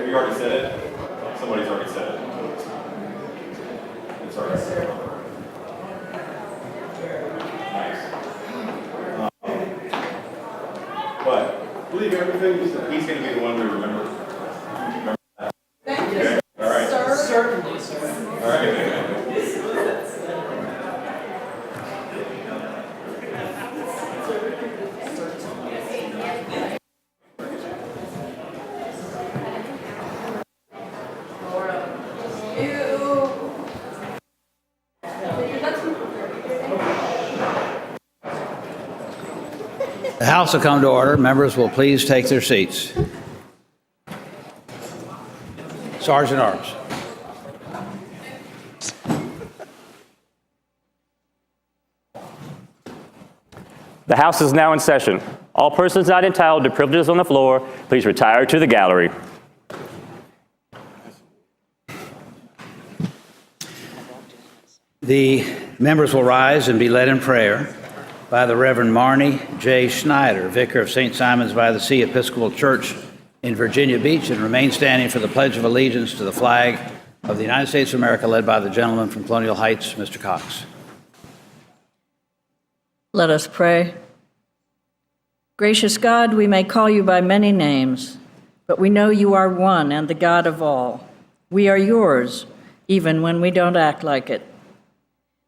you already said it? Somebody's already said it. It's already said it. Nice. But I believe everything, he's going to be the one to remember. Thank you. Okay. All right. Sir. Certainly, sir. All right. The House will come to order. Members will please take their seats. Sergeant Arms. The House is now in session. All persons not entitled to privileges on the floor, please retire to the gallery. The members will rise and be led in prayer by the Reverend Marnie J. Schneider, Vicar of St. Simon's by the Sea Episcopal Church in Virginia Beach, and remain standing for the Pledge of Allegiance to the flag of the United States of America, led by the gentleman from Colonial Heights, Mr. Cox. Let us pray. Gracious God, we may call you by many names, but we know you are one and the God of all. We are yours, even when we don't act like it.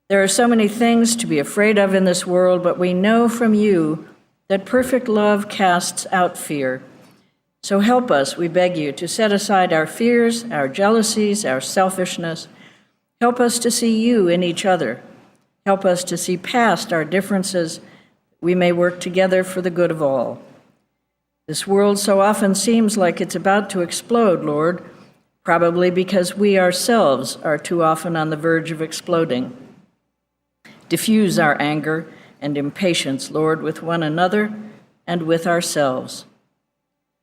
There are so many things to be afraid of in this world, but we know from you that perfect love casts out fear. So help us, we beg you, to set aside our fears, our jealousies, our selfishness. Help us to see you in each other. Help us to see past our differences. We may work together for the good of all. This world so often seems like it's about to explode, Lord, probably because we ourselves are too often on the verge of exploding. Diffuse our anger and impatience, Lord, with one another and with ourselves.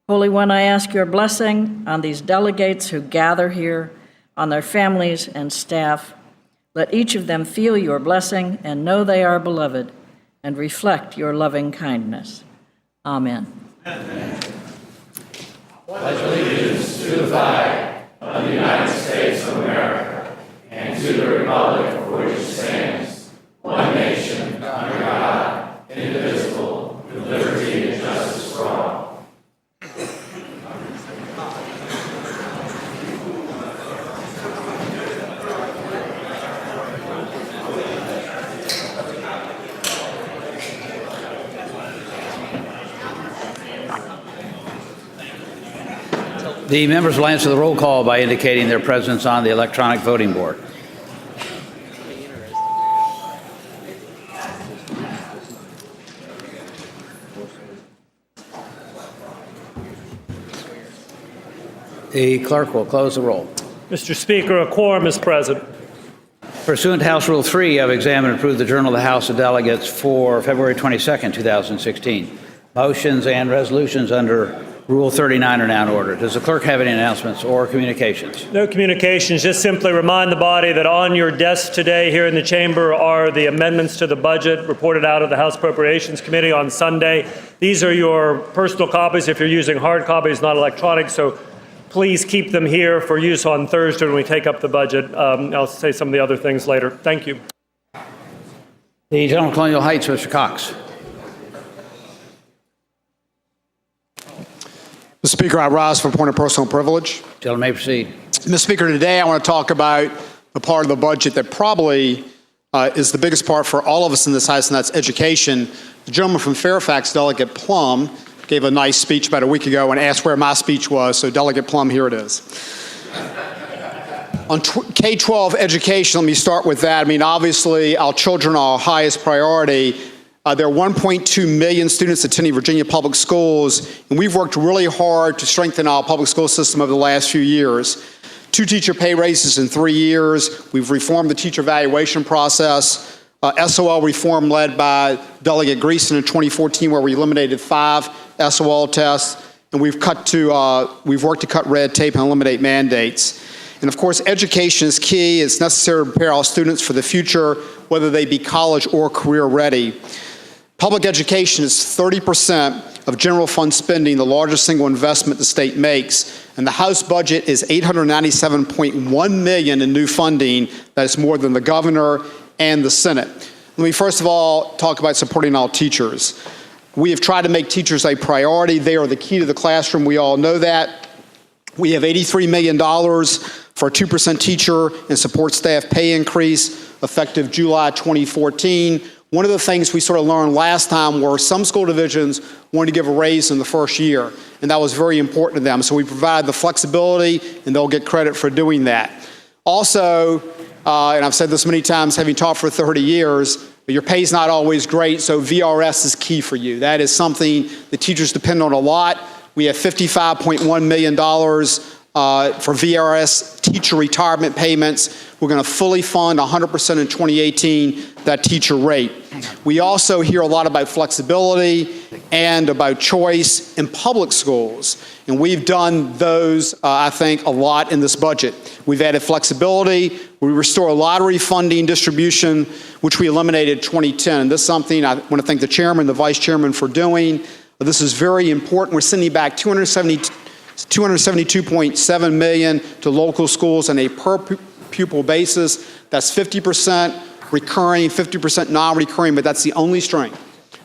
Holy One, I ask your blessing on these delegates who gather here, on their families and staff. Let each of them feel your blessing and know they are beloved and reflect your loving kindness. Amen. Amen. Pledge allegiance to the flag of the United States of America and to the republic for which it stands, one nation, under God, indivisible, with liberty and justice for all. The members will answer the roll call by indicating their presence on the electronic voting board. The clerk will close the roll. Mr. Speaker, a quorum is present. Pursuant to House Rule 3, I've examined and approved the Journal of the House of Delegates for February 22nd, 2016. Motions and resolutions under Rule 39 are now in order. Does the clerk have any announcements or communications? No communications. Just simply remind the body that on your desk today here in the chamber are the amendments to the budget reported out of the House Appropriations Committee on Sunday. These are your personal copies if you're using hard copies, not electronic, so please keep them here for use on Thursday when we take up the budget. I'll say some of the other things later. Thank you. The gentleman from Colonial Heights, Mr. Cox. Mr. Speaker, I rise for a point of personal privilege. Gentleman may proceed. Mr. Speaker, today I want to talk about the part of the budget that probably is the biggest part for all of us in this House, and that's education. The gentleman from Fairfax, Delegate Plum, gave a nice speech about a week ago and asked where my speech was, so Delegate Plum, here it is. On K-12 education, let me start with that. I mean, obviously, our children are our highest priority. There are 1.2 million students attending Virginia public schools, and we've worked really hard to strengthen our public school system over the last few years. 2 teacher pay raises in 3 years. We've reformed the teacher evaluation process. SOL reform led by Delegate Greason in 2014, where we eliminated 5 SOL tests, and we've worked to cut red tape and eliminate mandates. And of course, education is key. It's necessary to prepare our students for the future, whether they be college or career ready. Public education is 30% of general fund spending, the largest single investment the state makes. And the House budget is $897.1 million in new funding. That is more than the governor and the Senate. Let me first of all talk about supporting all teachers. We have tried to make teachers a priority. They are the key to the classroom. We all know that. We have $83 million for a 2% teacher and support staff pay increase effective July 2014. One of the things we sort of learned last time were some school divisions wanted to give a raise in the first year, and that was very important to them. So we provide the flexibility, and they'll get credit for doing that. Also, and I've said this many times, having taught for 30 years, your pay is not always great, so VRS is key for you. That is something the teachers depend on a lot. We have $55.1 million for VRS teacher retirement payments. We're going to fully fund 100% in 2018 that teacher rate. We also hear a lot about flexibility and about choice in public schools. And we've done those, I think, a lot in this budget. We've added flexibility. We restore lottery funding distribution, which we eliminated in 2010. And this is something I want to thank the chairman, the vice chairman for doing. This is very important. We're sending back $272.7 million to local schools on a per pupil basis. That's 50% recurring, 50% non-recurring, but that's the only string.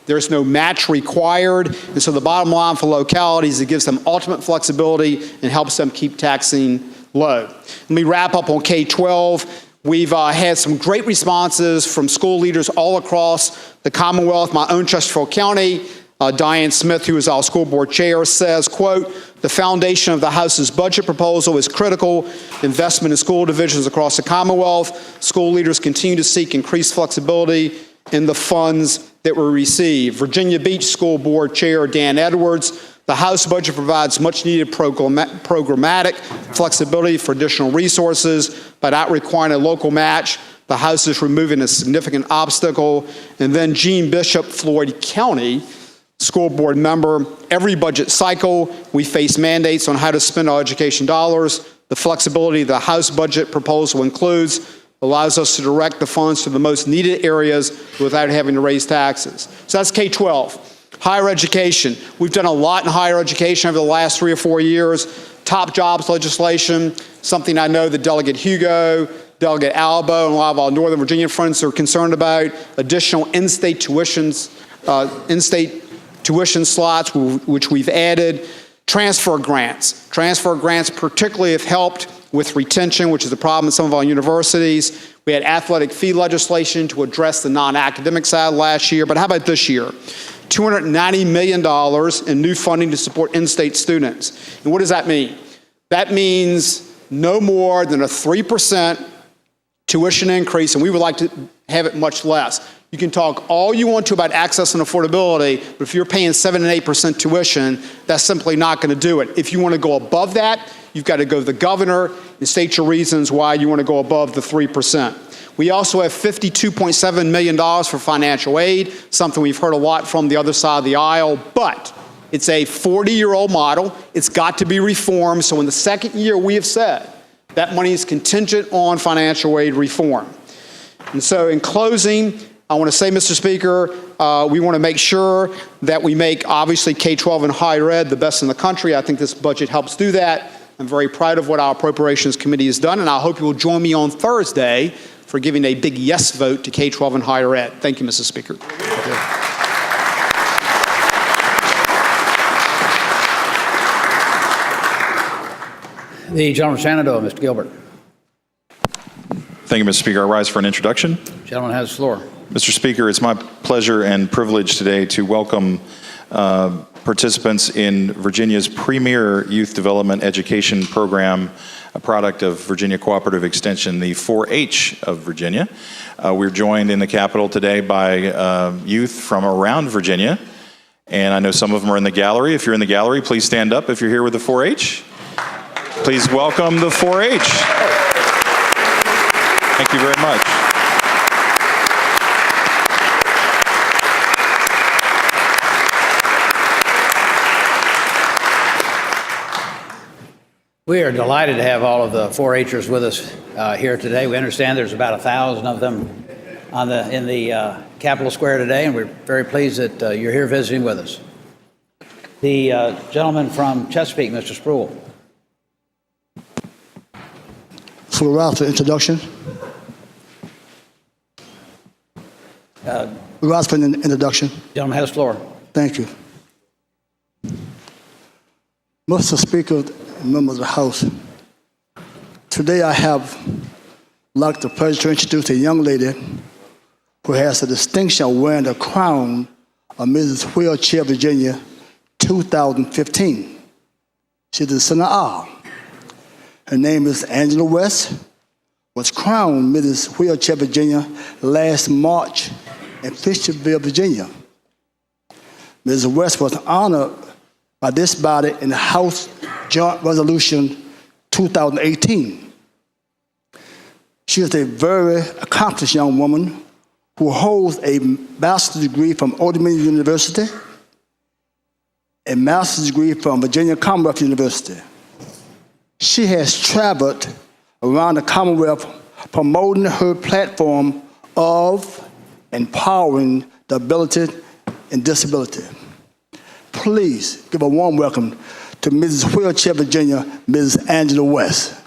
There's no match required, and so the bottom line for localities, it gives them ultimate flexibility and helps them keep taxing low. Let me wrap up on K-12. We've had some great responses from school leaders all across the Commonwealth. My own Chesterfield County, Diane Smith, who is our school board chair, says, quote, "The foundation of the House's budget proposal is critical investment in school divisions across the Commonwealth. School leaders continue to seek increased flexibility in the funds that we receive." Virginia Beach School Board Chair Dan Edwards, "The House budget provides much needed programmatic flexibility for additional resources by not requiring a local match. The House is removing a significant obstacle." And then Gene Bishop, Floyd County School Board member, "Every budget cycle, we face mandates on how to spend our education dollars. The flexibility the House budget proposal includes allows us to direct the funds to the most needed areas without having to raise taxes." So that's K-12. Higher education. We've done a lot in higher education over the last 3 or 4 years. Top jobs legislation, something I know that Delegate Hugo, Delegate Albo, and a lot of our Northern Virginia friends are concerned about. Additional in-state tuition slots, which we've added. Transfer grants. Transfer grants particularly have helped with retention, which is a problem in some of our universities. We had athletic fee legislation to address the non-academic side last year, but how about this year? $290 million in new funding to support in-state students. And what does that mean? That means no more than a 3% tuition increase, and we would like to have it much less. You can talk all you want to about access and affordability, but if you're paying 7 and 8% tuition, that's simply not going to do it. If you want to go above that, you've got to go to the governor and state your reasons why you want to go above the 3%. We also have $52.7 million for financial aid, something we've heard a lot from the other side of the aisle, but it's a 40-year-old model. It's got to be reformed. So in the second year, we have said that money is contingent on financial aid reform. And so in closing, I want to say, Mr. Speaker, we want to make sure that we make, obviously, K-12 and higher ed the best in the country. I think this budget helps do that. I'm very proud of what our Appropriations Committee has done, and I hope you will join me on Thursday for giving a big yes vote to K-12 and higher ed. Thank you, Mr. Speaker. The gentleman from Shenandoah, Mr. Gilbert. Thank you, Mr. Speaker. I rise for an introduction. The gentleman has the floor. Mr. Speaker, it's my pleasure and privilege today to welcome participants in Virginia's premier youth development education program, a product of Virginia Cooperative Extension, the 4-H of Virginia. We're joined in the Capitol today by youth from around Virginia, and I know some of them are in the gallery. If you're in the gallery, please stand up if you're here with the 4-H. Please welcome the 4-H. Thank you very much. We are delighted to have all of the 4-Hers with us here today. We understand there's about 1,000 of them in the Capitol Square today, and we're very pleased that you're here visiting with us. The gentleman from Chesapeake, Mr. Spruill. So we're out for introduction. We're out for an introduction. Gentleman has the floor. Thank you. Mr. Speaker, members of the House, today I have like the pleasure to introduce a young lady who has the distinction of wearing the crown of Mrs. Wheelchair Virginia 2015. She's the center aisle. Her name is Angela West, was crowned Mrs. Wheelchair Virginia last March in Fisherville, Virginia. Mrs. West was honored by this body in the House Joint Resolution 2018. She is a very accomplished young woman who holds a bachelor's degree from Old Dominion University, a master's degree from Virginia Commonwealth University. She has traveled around the Commonwealth promoting her platform of empowering the ability and disability. Please give a warm welcome to Mrs. Wheelchair Virginia, Mrs. Angela West.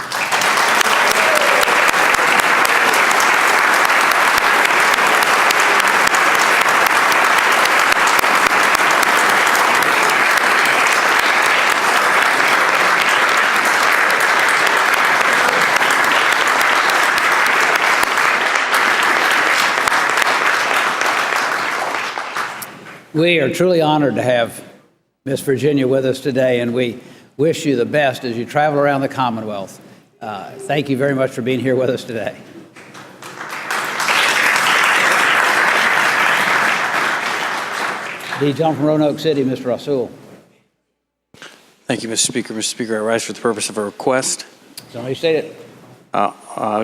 We are truly honored to have Miss Virginia with us today, and we wish you the best as you travel around the Commonwealth. Thank you very much for being here with us today. The gentleman from Roanoke City, Mr. Rasul. Thank you, Mr. Speaker. Mr. Speaker, I rise for the purpose of a request. Somebody state it.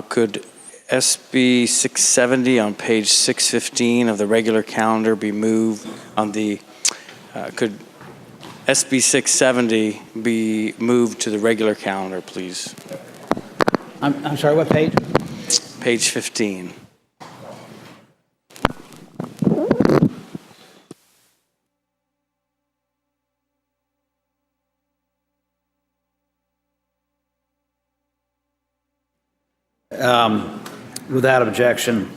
Could SB 670 on page 615 of the regular calendar be moved on the, could SB 670 be moved to the regular calendar, please? I'm sorry, what page? Page 15. Without objection,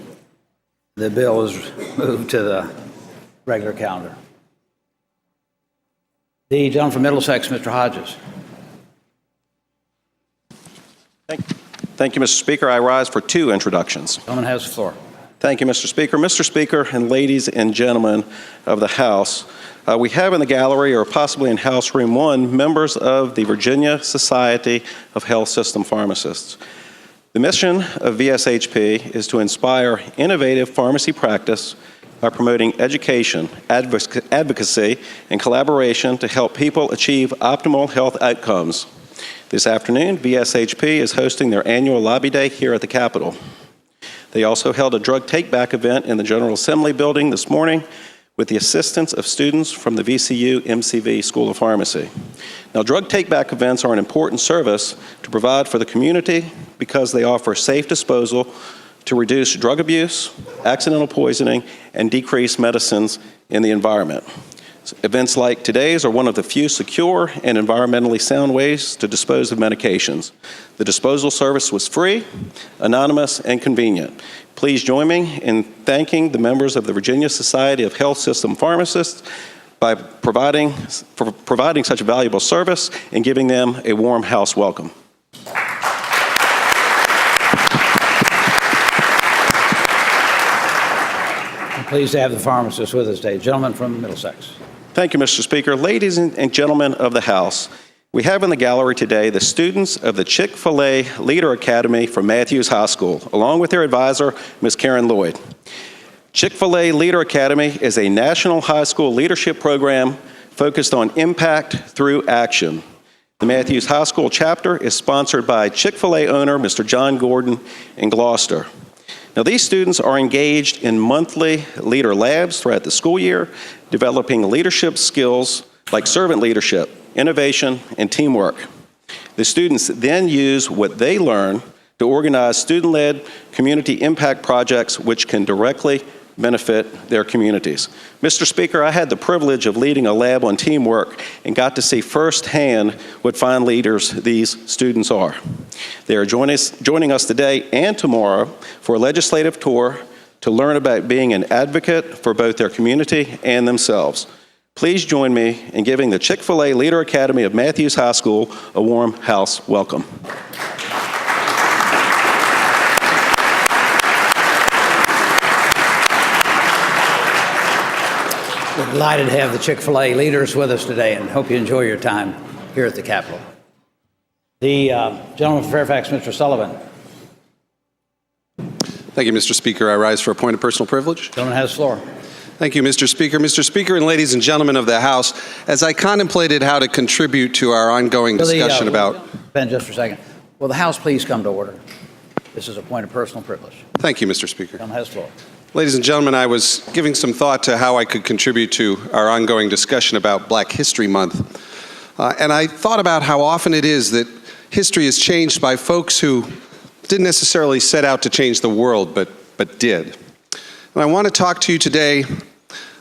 the bill is moved to the regular calendar. The gentleman from Middlesex, Mr. Hodges. Thank you, Mr. Speaker. I rise for two introductions. Gentleman has the floor. Thank you, Mr. Speaker. Mr. Speaker, and ladies and gentlemen of the House, we have in the gallery, or possibly in House Room 1, members of the Virginia Society of Health System Pharmacists. The mission of VSHP is to inspire innovative pharmacy practice by promoting education, advocacy, and collaboration to help people achieve optimal health outcomes. This afternoon, VSHP is hosting their annual lobby day here at the Capitol. They also held a drug take-back event in the General Assembly building this morning with the assistance of students from the VCU MCV School of Pharmacy. Now, drug take-back events are an important service to provide for the community because they offer safe disposal to reduce drug abuse, accidental poisoning, and decrease medicines in the environment. Events like today's are one of the few secure and environmentally sound ways to dispose of medications. The disposal service was free, anonymous, and convenient. Please join me in thanking the members of the Virginia Society of Health System Pharmacists by providing such a valuable service and giving them a warm house welcome. I'm pleased to have the pharmacist with us today. Gentleman from Middlesex. Thank you, Mr. Speaker. Ladies and gentlemen of the House, we have in the gallery today the students of the Chick-fil-A Leader Academy from Matthews High School, along with their advisor, Ms. Karen Lloyd. Chick-fil-A Leader Academy is a national high school leadership program focused on impact through action. The Matthews High School chapter is sponsored by Chick-fil-A owner, Mr. John Gordon in Gloucester. Now, these students are engaged in monthly leader labs throughout the school year, developing leadership skills like servant leadership, innovation, and teamwork. The students then use what they learn to organize student-led community impact projects which can directly benefit their communities. Mr. Speaker, I had the privilege of leading a lab on teamwork and got to see firsthand what fine leaders these students are. They are joining us today and tomorrow for a legislative tour to learn about being an advocate for both their community and themselves. Please join me in giving the Chick-fil-A Leader Academy of Matthews High School a warm house welcome. We're delighted to have the Chick-fil-A leaders with us today and hope you enjoy your time here at the Capitol. The gentleman from Fairfax, Mr. Sullivan. Thank you, Mr. Speaker. I rise for a point of personal privilege. Gentleman has the floor. Thank you, Mr. Speaker. Mr. Speaker and ladies and gentlemen of the House, as I contemplated how to contribute to our ongoing discussion about... Ben, just for a second. Will the House please come to order? This is a point of personal privilege. Thank you, Mr. Speaker. Gentleman has the floor. Ladies and gentlemen, I was giving some thought to how I could contribute to our ongoing discussion about Black History Month. And I thought about how often it is that history is changed by folks who didn't necessarily set out to change the world, but did. And I want to talk to you today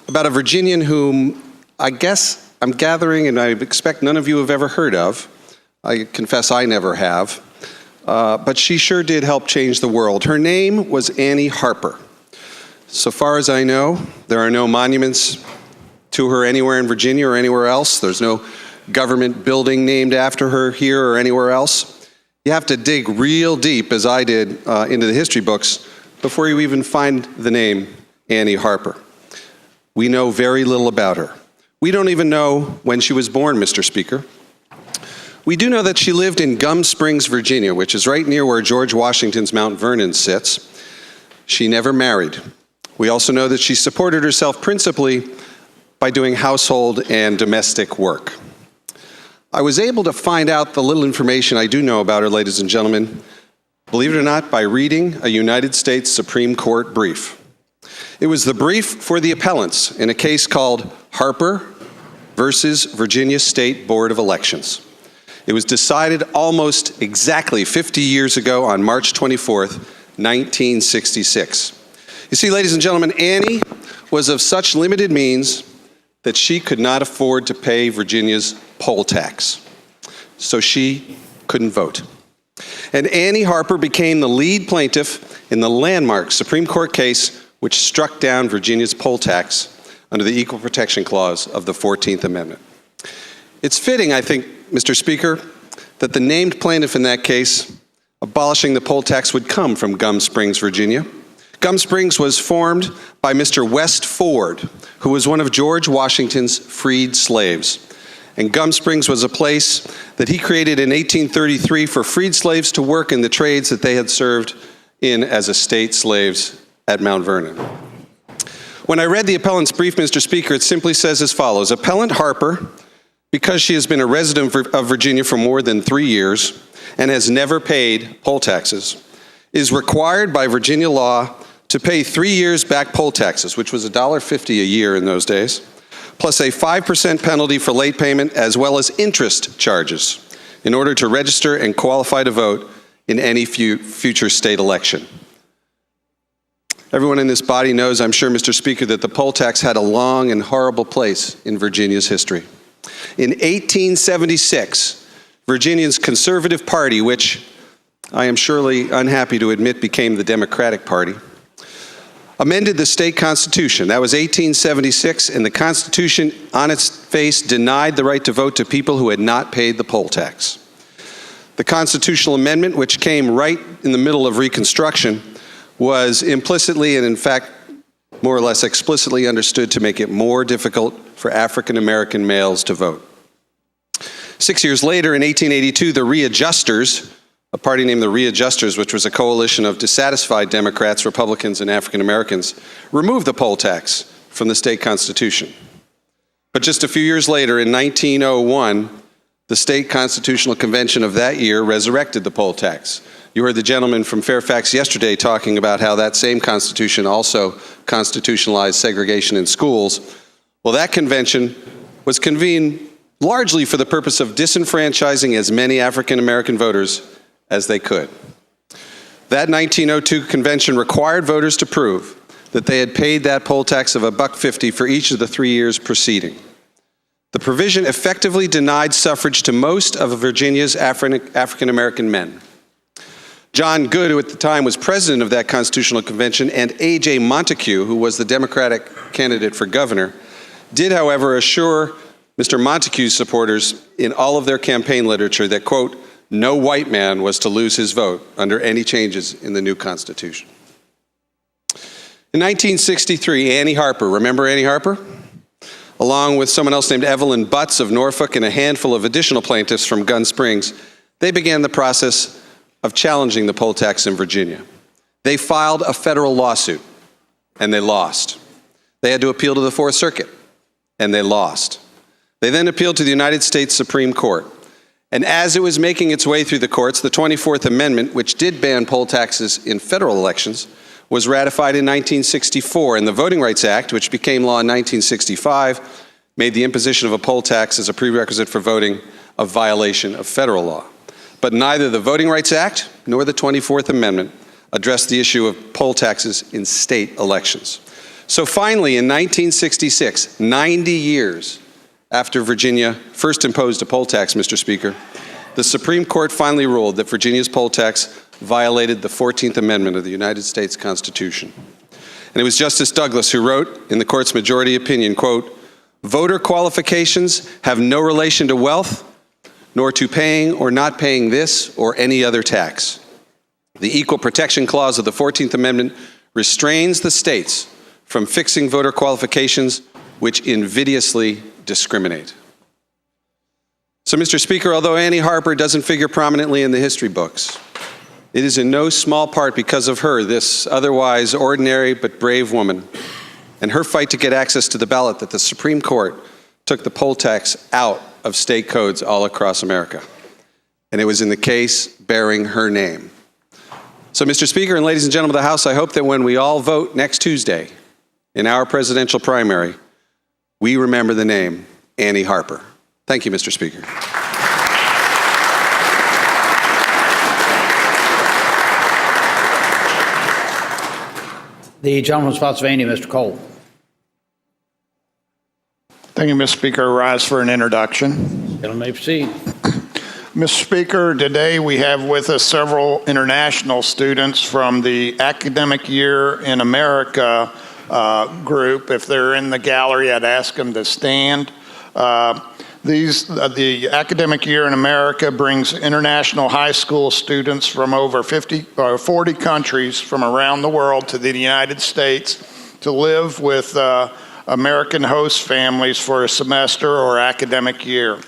about a Virginian whom I guess I'm gathering and I expect none of you have ever heard of. I confess I never have. But she sure did help change the world. Her name was Annie Harper. So far as I know, there are no monuments to her anywhere in Virginia or anywhere else. There's no government building named after her here or anywhere else. You have to dig real deep, as I did, into the history books before you even find the name Annie Harper. We know very little about her. We don't even know when she was born, Mr. Speaker. We do know that she lived in Gum Springs, Virginia, which is right near where George Washington's Mount Vernon sits. She never married. We also know that she supported herself principally by doing household and domestic work. I was able to find out the little information I do know about her, ladies and gentlemen, believe it or not, by reading a United States Supreme Court brief. It was the brief for the appellants in a case called Harper versus Virginia State Board of Elections. It was decided almost exactly 50 years ago on March 24th, 1966. You see, ladies and gentlemen, Annie was of such limited means that she could not afford to pay Virginia's poll tax. So she couldn't vote. And Annie Harper became the lead plaintiff in the landmark Supreme Court case which struck down Virginia's poll tax under the Equal Protection Clause of the 14th Amendment. It's fitting, I think, Mr. Speaker, that the named plaintiff in that case abolishing the poll tax would come from Gum Springs, Virginia. Gum Springs was formed by Mr. West Ford, who was one of George Washington's freed slaves. And Gum Springs was a place that he created in 1833 for freed slaves to work in the trades that they had served in as estate slaves at Mount Vernon. When I read the appellant's brief, Mr. Speaker, it simply says as follows: Appellant Harper, because she has been a resident of Virginia for more than 3 years and has never paid poll taxes, is required by Virginia law to pay 3 years back poll taxes, which was $1.50 a year in those days, plus a 5% penalty for late payment, as well as interest charges, in order to register and qualify to vote in any future state election. Everyone in this body knows, I'm sure, Mr. Speaker, that the poll tax had a long and horrible place in Virginia's history. In 1876, Virginia's Conservative Party, which I am surely unhappy to admit became the Democratic Party, amended the state constitution. That was 1876, and the Constitution on its face denied the right to vote to people who had not paid the poll tax. The constitutional amendment, which came right in the middle of Reconstruction, was implicitly and in fact more or less explicitly understood to make it more difficult for African American males to vote. 6 years later, in 1882, the Readjusters, a party named the Readjusters, which was a coalition of dissatisfied Democrats, Republicans, and African Americans, removed the poll tax from the state constitution. But just a few years later, in 1901, the state constitutional convention of that year resurrected the poll tax. You heard the gentleman from Fairfax yesterday talking about how that same constitution also constitutionalized segregation in schools. Well, that convention was convened largely for the purpose of disenfranchising as many African American voters as they could. That 1902 convention required voters to prove that they had paid that poll tax of $1.50 for each of the 3 years preceding. The provision effectively denied suffrage to most of Virginia's African American men. John Good, who at the time was president of that constitutional convention, and A.J. Montague, who was the Democratic candidate for governor, did, however, assure Mr. Montague's supporters in all of their campaign literature that, quote, no white man was to lose his vote under any changes in the new Constitution. In 1963, Annie Harper, remember Annie Harper? Along with someone else named Evelyn Butts of Norfolk and a handful of additional plaintiffs from Gun Springs, they began the process of challenging the poll tax in Virginia. They filed a federal lawsuit, and they lost. They had to appeal to the Fourth Circuit, and they lost. They then appealed to the United States Supreme Court. And as it was making its way through the courts, the 24th Amendment, which did ban poll taxes in federal elections, was ratified in 1964, and the Voting Rights Act, which became law in 1965, made the imposition of a poll tax as a prerequisite for voting a violation of federal law. But neither the Voting Rights Act nor the 24th Amendment addressed the issue of poll taxes in state elections. So finally, in 1966, 90 years after Virginia first imposed a poll tax, Mr. Speaker, the Supreme Court finally ruled that Virginia's poll tax violated the 14th Amendment of the United States Constitution. And it was Justice Douglas who wrote in the court's majority opinion, quote, voter qualifications have no relation to wealth, nor to paying or not paying this or any other tax. The Equal Protection Clause of the 14th Amendment restrains the states from fixing voter qualifications which invidiously discriminate. So, Mr. Speaker, although Annie Harper doesn't figure prominently in the history books, it is in no small part because of her, this otherwise ordinary but brave woman, and her fight to get access to the ballot that the Supreme Court took the poll tax out of state codes all across America. And it was in the case bearing her name. So, Mr. Speaker and ladies and gentlemen of the House, I hope that when we all vote next Tuesday in our presidential primary, we remember the name Annie Harper. Thank you, Mr. Speaker. The gentleman from Spotsylvania, Mr. Cole. Thank you, Mr. Speaker. I rise for an introduction. Gentleman may proceed. Mr. Speaker, today we have with us several international students from the Academic Year in America group. If they're in the gallery, I'd ask them to stand. The Academic Year in America brings international high school students from over 40 countries from around the world to the United States to live with American host families for a semester or academic year.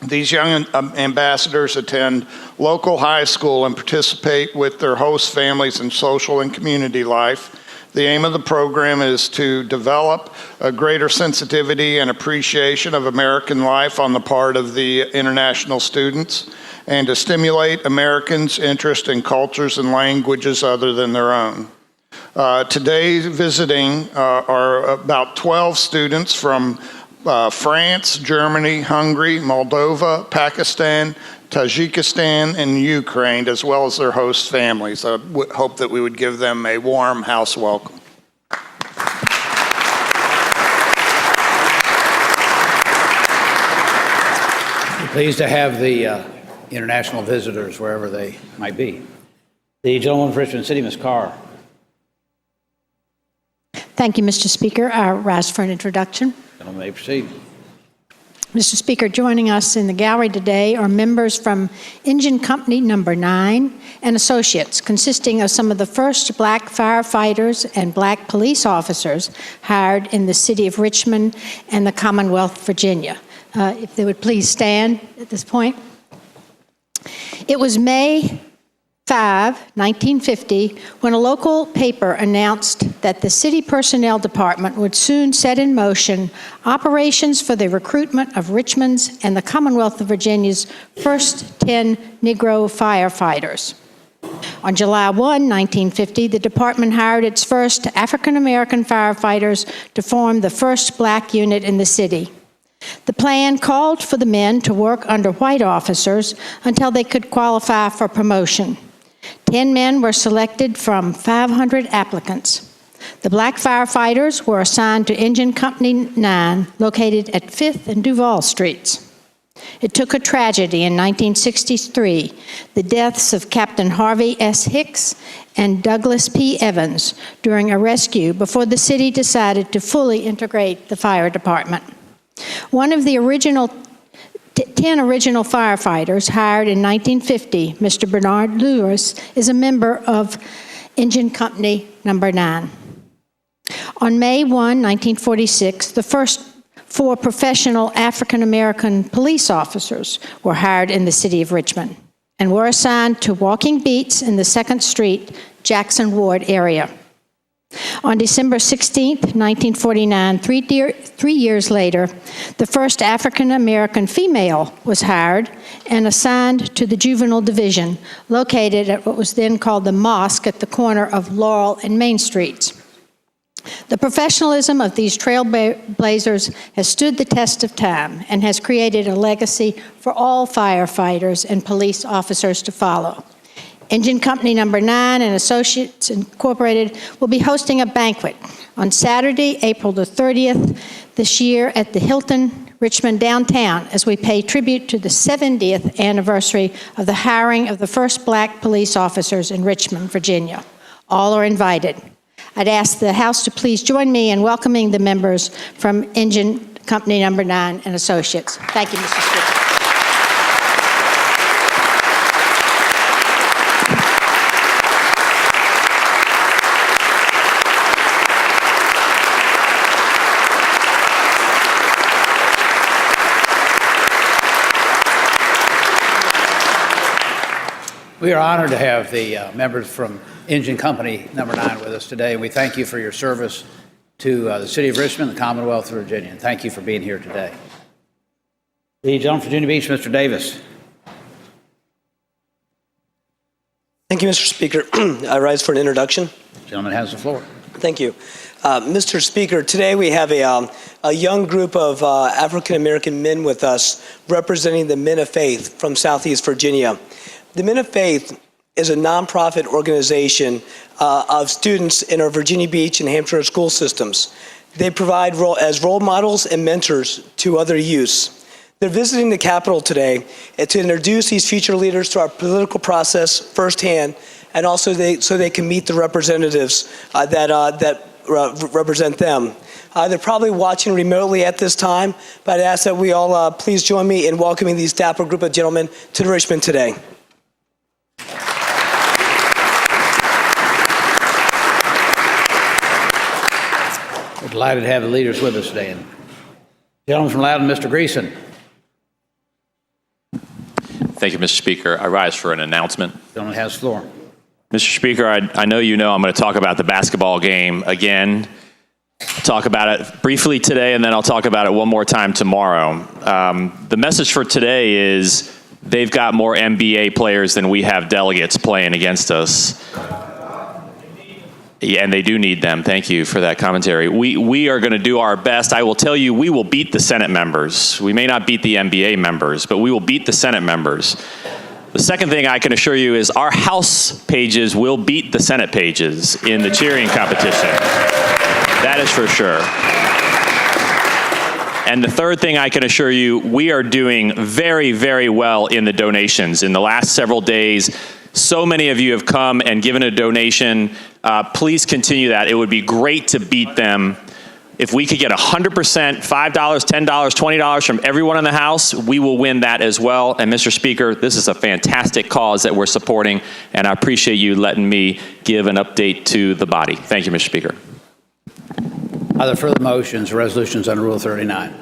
These young ambassadors attend local high school and participate with their host families in social and community life. The aim of the program is to develop a greater sensitivity and appreciation of American life on the part of the international students and to stimulate Americans' interest in cultures and languages other than their own. Today visiting are about 12 students from France, Germany, Hungary, Moldova, Pakistan, Tajikistan, and Ukraine, as well as their host families. I hope that we would give them a warm house welcome. We're pleased to have the international visitors wherever they might be. The gentleman from Richmond City, Ms. Carr. Thank you, Mr. Speaker. I rise for an introduction. Gentleman may proceed. Mr. Speaker, joining us in the gallery today are members from Engine Company Number 9 and associates, consisting of some of the first black firefighters and black police officers hired in the city of Richmond and the Commonwealth of Virginia. If they would please stand at this point. It was May 5, 1950, when a local paper announced that the City Personnel Department would soon set in motion operations for the recruitment of Richmond's and the Commonwealth of Virginia's first 10 Negro firefighters. On July 1, 1950, the department hired its first African-American firefighters to form the first black unit in the city. The plan called for the men to work under white officers until they could qualify for promotion. 10 men were selected from 500 applicants. The black firefighters were assigned to Engine Company 9, located at 5th and Duval Streets. It took a tragedy in 1963, the deaths of Captain Harvey S. Hicks and Douglas P. Evans during a rescue before the city decided to fully integrate the fire department. One of the 10 original firefighters hired in 1950, Mr. Bernard Lewis, is a member of Engine Company Number 9. On May 1, 1946, the first 4 professional African-American police officers were hired in the city of Richmond and were assigned to walking beats in the 2nd Street, Jackson Ward area. On December 16, 1949, 3 years later, the first African-American female was hired and assigned to the juvenile division, located at what was then called the Mosque at the corner of Laurel and Main Streets. The professionalism of these trailblazers has stood the test of time and has created a legacy for all firefighters and police officers to follow. Engine Company Number 9 and Associates Incorporated will be hosting a banquet on Saturday, April the 30th this year at the Hilton Richmond downtown as we pay tribute to the 70th anniversary of the hiring of the first black police officers in Richmond, Virginia. All are invited. I'd ask the House to please join me in welcoming the members from Engine Company Number 9 and Associates. Thank you, Mr. Speaker. We are honored to have the members from Engine Company Number 9 with us today. We thank you for your service to the City of Richmond, the Commonwealth of Virginia, and thank you for being here today. The gentleman from Virginia Beach, Mr. Davis. Thank you, Mr. Speaker. I rise for an introduction. The gentleman has the floor. Thank you. Mr. Speaker, today we have a young group of African-American men with us representing the Men of Faith from Southeast Virginia. The Men of Faith is a nonprofit organization of students in our Virginia Beach and Hampshire school systems. They provide as role models and mentors to other youths. They're visiting the Capitol today to introduce these future leaders to our political process firsthand, and also so they can meet the representatives that represent them. They're probably watching remotely at this time, but I ask that we all please join me in welcoming these dapper group of gentlemen to Richmond today. We're delighted to have the leaders with us today. Gentleman from Loudon, Mr. Greason. Thank you, Mr. Speaker. I rise for an announcement. Gentleman has the floor. Mr. Speaker, I know you know I'm going to talk about the basketball game again. Talk about it briefly today, and then I'll talk about it one more time tomorrow. The message for today is they've got more NBA players than we have delegates playing against us. Yeah, and they do need them. Thank you for that commentary. We are going to do our best. I will tell you, we will beat the Senate members. We may not beat the NBA members, but we will beat the Senate members. The second thing I can assure you is our House pages will beat the Senate pages in the cheering competition. That is for sure. And the third thing I can assure you, we are doing very, very well in the donations. In the last several days, so many of you have come and given a donation. Please continue that. It would be great to beat them. If we could get 100%, $5, $10, $20 from everyone in the House, we will win that as well. And Mr. Speaker, this is a fantastic cause that we're supporting, and I appreciate you letting me give an update to the body. Thank you, Mr. Speaker. Are there further motions or resolutions under Rule 39?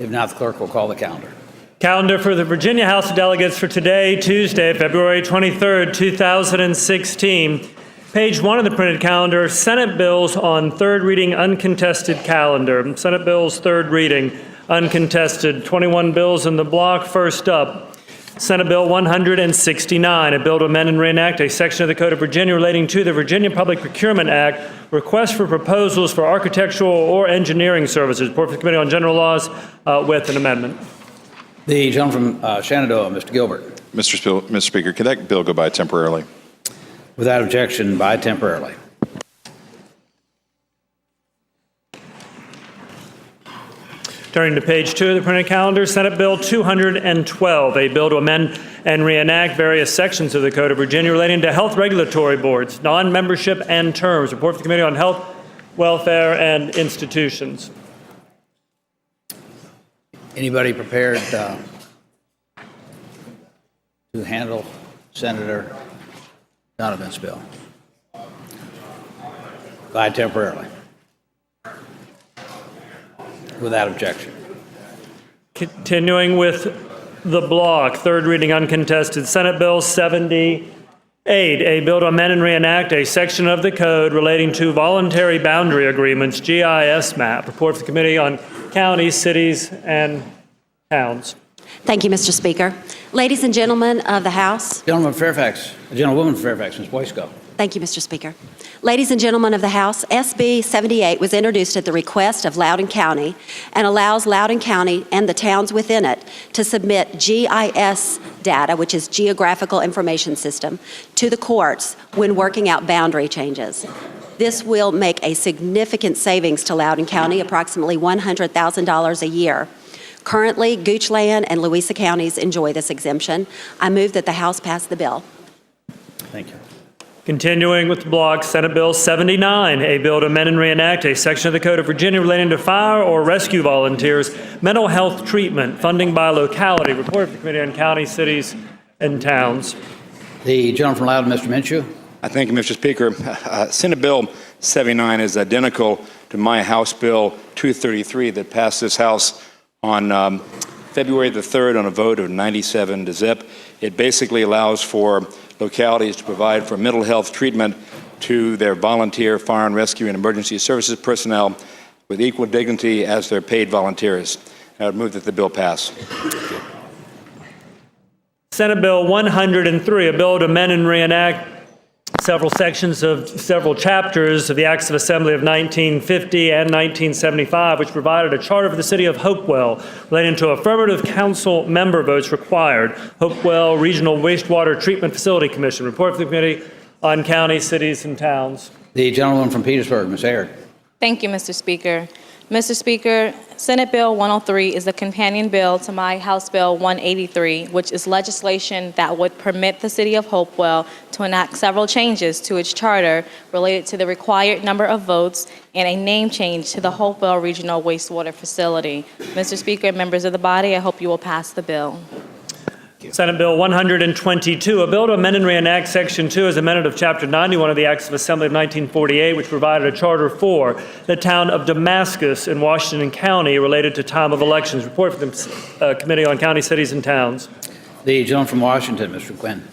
If not, the clerk will call the calendar. Calendar for the Virginia House of Delegates for today, Tuesday, February 23rd, 2016. Page 1 of the printed calendar, Senate bills on third reading uncontested calendar. Senate bills third reading uncontested. 21 bills in the block. First up, Senate Bill 169, a bill to amend and reenact a section of the Code of Virginia relating to the Virginia Public Procurement Act, request for proposals for architectural or engineering services. Report for the Committee on General Laws with an amendment. The gentleman from Shenandoah, Mr. Gilbert. Mr. Speaker, could that bill go by temporarily? Without objection, by temporarily. Turning to page 2 of the printed calendar, Senate Bill 212, a bill to amend and reenact various sections of the Code of Virginia relating to health regulatory boards, non-membership and terms. Report for the Committee on Health, Welfare, and Institutions. Anybody prepared to handle Senator Donovan's bill? By temporarily. Without objection. Continuing with the block, third reading uncontested, Senate Bill 78, a bill to amend and reenact a section of the code relating to voluntary boundary agreements, GIS map. Report for the Committee on Counties, Cities, and Towns. Thank you, Mr. Speaker. Ladies and gentlemen of the House. Gentlewoman from Fairfax, Ms. Boysko. Thank you, Mr. Speaker. Ladies and gentlemen of the House, SB 78 was introduced at the request of Loudoun County and allows Loudoun County and the towns within it to submit GIS data, which is Geographical Information System, to the courts when working out boundary changes. This will make a significant savings to Loudoun County, approximately $100,000 a year. Currently, Goochland and Louisa counties enjoy this exemption. I move that the House pass the bill. Thank you. Continuing with the block, Senate Bill 79, a bill to amend and reenact a section of the Code of Virginia relating to fire or rescue volunteers, mental health treatment, funding by locality. Report for the Committee on Counties, Cities, and Towns. The gentleman from Loudoun, Mr. Minshew. Thank you, Mr. Speaker. Senate Bill 79 is identical to my House Bill 233 that passed this House on February the 3rd on a vote of 97 to zip. It basically allows for localities to provide for mental health treatment to their volunteer fire and rescue and emergency services personnel with equal dignity as their paid volunteers. I would move that the bill pass. Senate Bill 103, a bill to amend and reenact several sections of several chapters of the Acts of Assembly of 1950 and 1975, which provided a charter for the city of Hopewell relating to affirmative council member votes required. Hopewell Regional Wastewater Treatment Facility Commission. Report for the Committee on Counties, Cities, and Towns. The gentleman from Petersburg, Ms. Aird. Thank you, Mr. Speaker. Mr. Speaker, Senate Bill 103 is a companion bill to my House Bill 183, which is legislation that would permit the City of Hopewell to enact several changes to its charter related to the required number of votes and a name change to the Hopewell Regional Wastewater Facility. Mr. Speaker, members of the body, I hope you will pass the bill. Senate Bill 122, a bill to amend and reenact Section 2 as amended of Chapter 91 of the Acts of Assembly of 1948, which provided a charter for the town of Damascus in Washington County related to time of elections. Report for the Committee on Counties, Cities, and Towns. The gentleman from Washington, Mr. Quinn.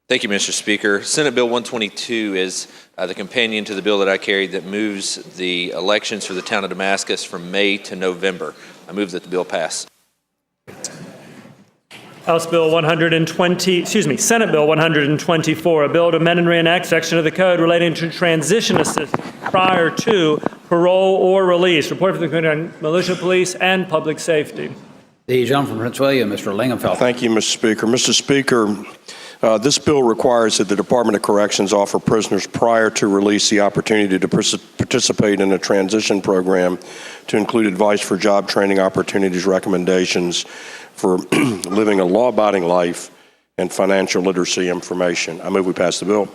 Thank you, Mr. Speaker. Senate Bill 122 is the companion to the bill that I carried that moves the elections for the town of Damascus from May to November. I move that the bill pass. Senate Bill 124, a bill to amend and reenact section of the code relating to transition assistance prior to parole or release. Report for the Committee on Militia, Police, and Public Safety. The gentleman from Prince William, Mr. Lingenfelter. Thank you, Mr. Speaker. Mr. Speaker, this bill requires that the Department of Corrections offer prisoners prior to release the opportunity to participate in a transition program to include advice for job training opportunities, recommendations for living a law-abiding life, and financial literacy information. I move we pass the bill.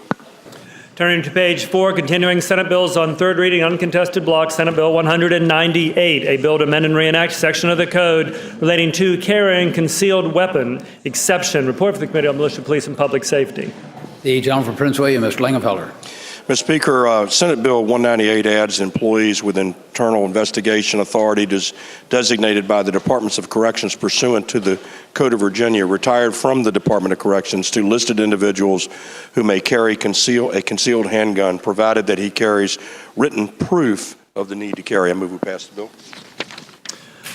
Turning to page 4, continuing Senate bills on third reading, uncontested block, Senate Bill 198, a bill to amend and reenact section of the code relating to carrying concealed weapon exception. Report for the Committee on Militia, Police, and Public Safety. The gentleman from Prince William, Mr. Lingenfelter. Mr. Speaker, Senate Bill 198 adds employees with internal investigation authority designated by the Departments of Corrections pursuant to the Code of Virginia, retired from the Department of Corrections, to listed individuals who may carry a concealed handgun, provided that he carries written proof of the need to carry. I move we pass the bill.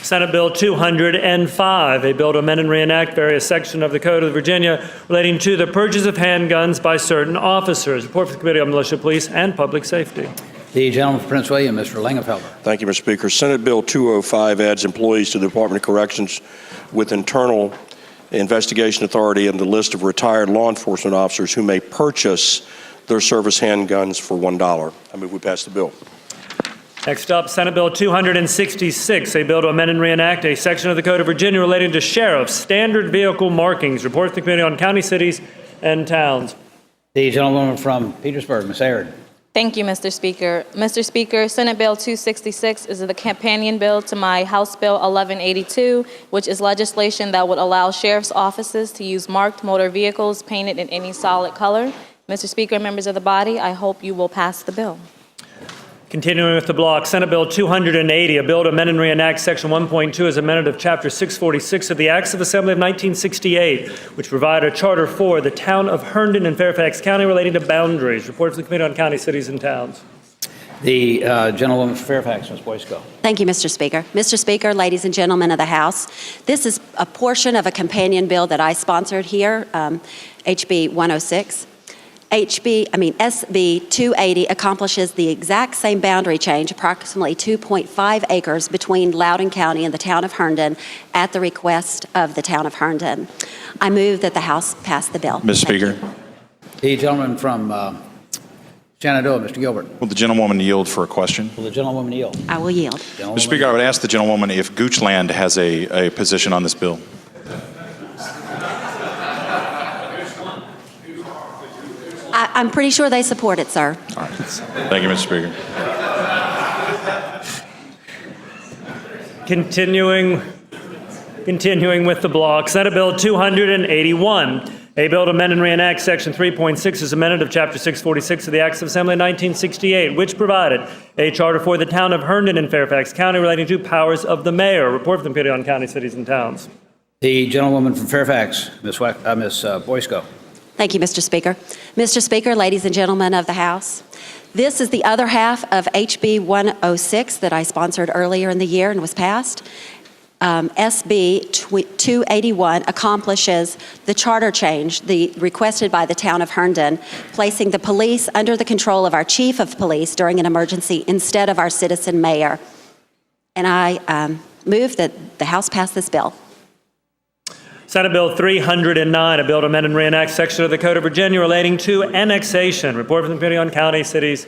Senate Bill 205, a bill to amend and reenact various sections of the Code of Virginia relating to the purchase of handguns by certain officers. Report for the Committee on Militia, Police, and Public Safety. The gentleman from Prince William, Mr. Lingenfelter. Thank you, Mr. Speaker. Senate Bill 205 adds employees to the Department of Corrections with internal investigation authority and the list of retired law enforcement officers who may purchase their service handguns for $1. I move we pass the bill. Next up, Senate Bill 266, a bill to amend and reenact a section of the Code of Virginia relating to sheriff's standard vehicle markings. Report to the Committee on County, Cities, and Towns. The gentlewoman from Petersburg, Ms. Aird. Thank you, Mr. Speaker. Mr. Speaker, Senate Bill 266 is the companion bill to my House Bill 1182, which is legislation that would allow sheriff's offices to use marked motor vehicles painted in any solid color. Mr. Speaker, members of the body, I hope you will pass the bill. Continuing with the block, Senate Bill 280, a bill to amend and reenact Section 1.2 as amended of Chapter 646 of the Acts of Assembly of 1968, which provide a charter for the town of Herndon in Fairfax County relating to boundaries. Report to the Committee on County, Cities, and Towns. The gentlewoman from Fairfax, Ms. Boysko. Thank you, Mr. Speaker. Mr. Speaker, ladies and gentlemen of the House, this is a portion of a companion bill that I sponsored here, HB 106. SB 280 accomplishes the exact same boundary change, approximately 2.5 acres between Loudoun County and the town of Herndon at the request of the town of Herndon. I move that the House pass the bill. Mr. Speaker. The gentleman from Shenandoah, Mr. Gilbert. Will the gentlewoman yield for a question? Will the gentlewoman yield? I will yield. Mr. Speaker, I would ask the gentlewoman if Goochland has a position on this bill. I'm pretty sure they support it, sir. All right. Thank you, Mr. Speaker. Continuing with the block, Senate Bill 281, a bill to amend and reenact Section 3.6 as amended of Chapter 646 of the Acts of Assembly of 1968, which provided a charter for the town of Herndon in Fairfax County relating to powers of the mayor. Report from the Committee on County, Cities, and Towns. The gentlewoman from Fairfax, Ms. Boysko. Thank you, Mr. Speaker. Mr. Speaker, ladies and gentlemen of the House, this is the other half of HB 106 that I sponsored earlier in the year and was passed. SB 281 accomplishes the charter change requested by the town of Herndon, placing the police under the control of our chief of police during an emergency instead of our citizen mayor. And I move that the House pass this bill. Senate Bill 309, a bill to amend and reenact section of the Code of Virginia relating to annexation. Report from the Committee on County, Cities,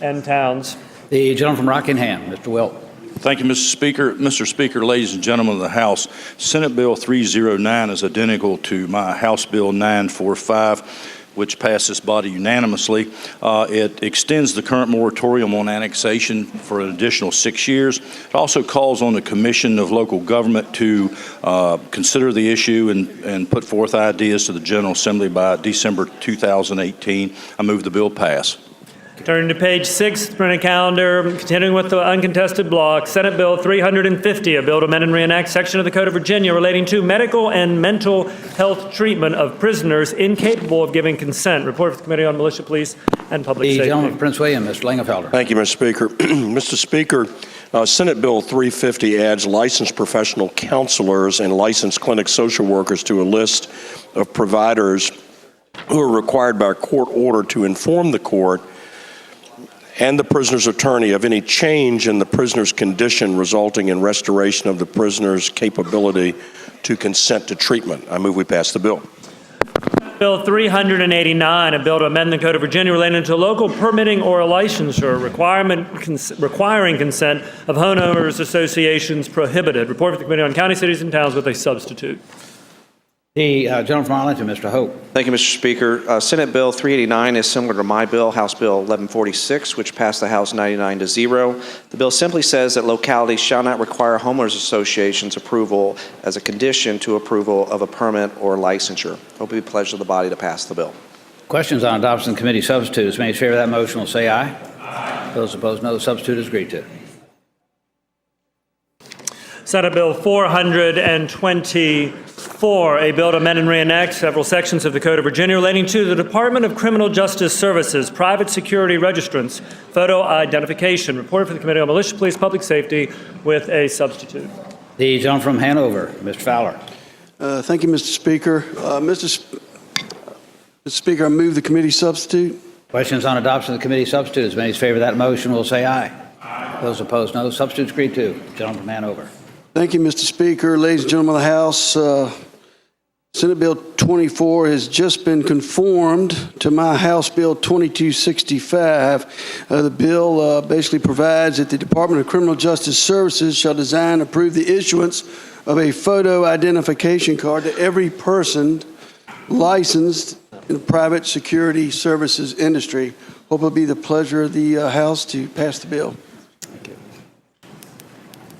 and Towns. The gentleman from Rockingham, Mr. Wilt. Thank you, Mr. Speaker. Mr. Speaker, ladies and gentlemen of the House, Senate Bill 309 is identical to my House Bill 945, which passed this body unanimously. It extends the current moratorium on annexation for an additional 6 years. It also calls on the Commission of Local Government to consider the issue and put forth ideas to the General Assembly by December 2018. I move the bill pass. Turning to page 6, printed calendar, continuing with the uncontested block, Senate Bill 350, a bill to amend and reenact section of the Code of Virginia relating to medical and mental health treatment of prisoners incapable of giving consent. Report from the Committee on Militia, Police, and Public Safety. The gentleman from Prince William, Mr. Lingenfelter. Thank you, Mr. Speaker. Mr. Speaker, Senate Bill 350 adds licensed professional counselors and licensed clinic social workers to a list of providers who are required by a court order to inform the court and the prisoner's attorney of any change in the prisoner's condition resulting in restoration of the prisoner's capability to consent to treatment. I move we pass the bill. Bill 389, a bill to amend the Code of Virginia relating to local permitting or licensure requiring consent of homeowners associations prohibited. Report from the Committee on County, Cities, and Towns with a substitute. The gentleman from Arlington, Mr. Hope. Thank you, Mr. Speaker. Senate Bill 389 is similar to my bill, House Bill 1146, which passed the House 99-0. The bill simply says that localities shall not require homeowners associations approval as a condition to approval of a permit or licensure. It will be a pleasure of the body to pass the bill. Questions on adoption of the committee substitutes? Many in favor of that motion will say aye. Aye. Those opposed, no. The substitute is agreed to. Senate Bill 424, a bill to amend and reenact several sections of the Code of Virginia relating to the Department of Criminal Justice Services, private security registrants, photo identification. Report for the Committee on Militia, Police, Public Safety with a substitute. The gentleman from Hanover, Mr. Fowler. Thank you, Mr. Speaker. Mr. Speaker, I move the committee substitute. Questions on adoption of the committee substitutes? Many in favor of that motion will say aye. Aye. Those opposed, no. Substitutes agreed to. Gentleman from Hanover. Thank you, Mr. Speaker. Ladies and gentlemen of the House, Senate Bill 24 has just been conformed to my House Bill 2265. The bill basically provides that the Department of Criminal Justice Services shall design and approve the issuance of a photo identification card to every person licensed in the private security services industry. Hope it'll be the pleasure of the House to pass the bill.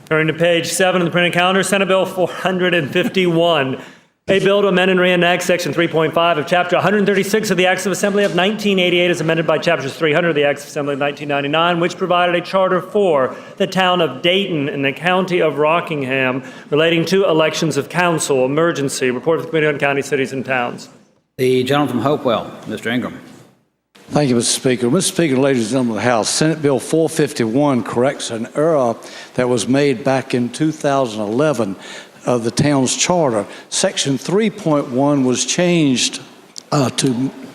Turning to page 7 of the printed calendar, Senate Bill 451, a bill to amend and reenact Section 3.5 of Chapter 136 of the Acts of Assembly of 1988 as amended by Chapters 300 of the Acts of Assembly of 1999, which provided a charter for the town of Dayton in the county of Rockingham relating to elections of council. Emergency. Report of the Committee on County, Cities, and Towns. The gentleman from Hopewell, Mr. Ingram. Thank you, Mr. Speaker. Mr. Speaker, ladies and gentlemen of the House, Senate Bill 451 corrects an error that was made back in 2011 of the town's charter. Section 3.1 was changed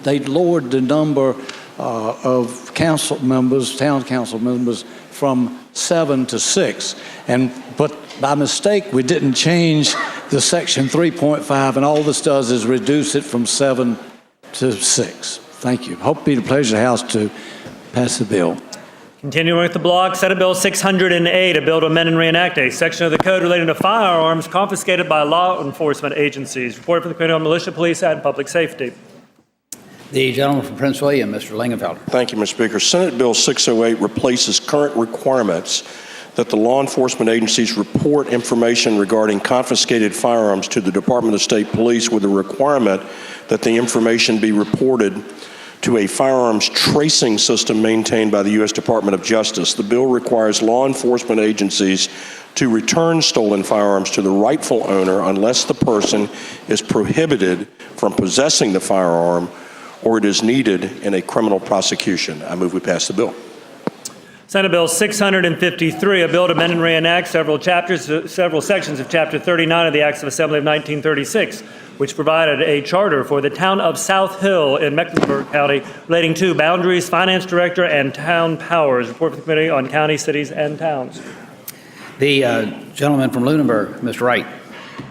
they lowered the number of council members, town council members, from 7 to 6. But by mistake, we didn't change the Section 3.5, and all this does is reduce it from 7 to 6. Thank you. Hope to be the pleasure of the House to pass the bill. Continuing with the block, Senate Bill 608, a bill to amend and reenact a section of the code relating to firearms confiscated by law enforcement agencies. Report from the Committee on Militia, Police, and Public Safety. The gentleman from Prince William, Mr. Lingenfelter. Thank you, Mr. Speaker. Senate Bill 608 replaces current requirements that the law enforcement agencies report information regarding confiscated firearms to the Department of State Police with a requirement that the information be reported to a firearms tracing system maintained by the U.S. Department of Justice. The bill requires law enforcement agencies to return stolen firearms to the rightful owner unless the person is prohibited from possessing the firearm or it is needed in a criminal prosecution. I move we pass the bill. Senate Bill 653, a bill to amend and reenact several sections of Chapter 39 of the Acts of Assembly of 1936, which provided a charter for the town of South Hill in Mecklenburg County relating to boundaries, finance director, and town powers. Report from the Committee on County, Cities, and Towns. The gentleman from Lunenburg, Mr. Wright.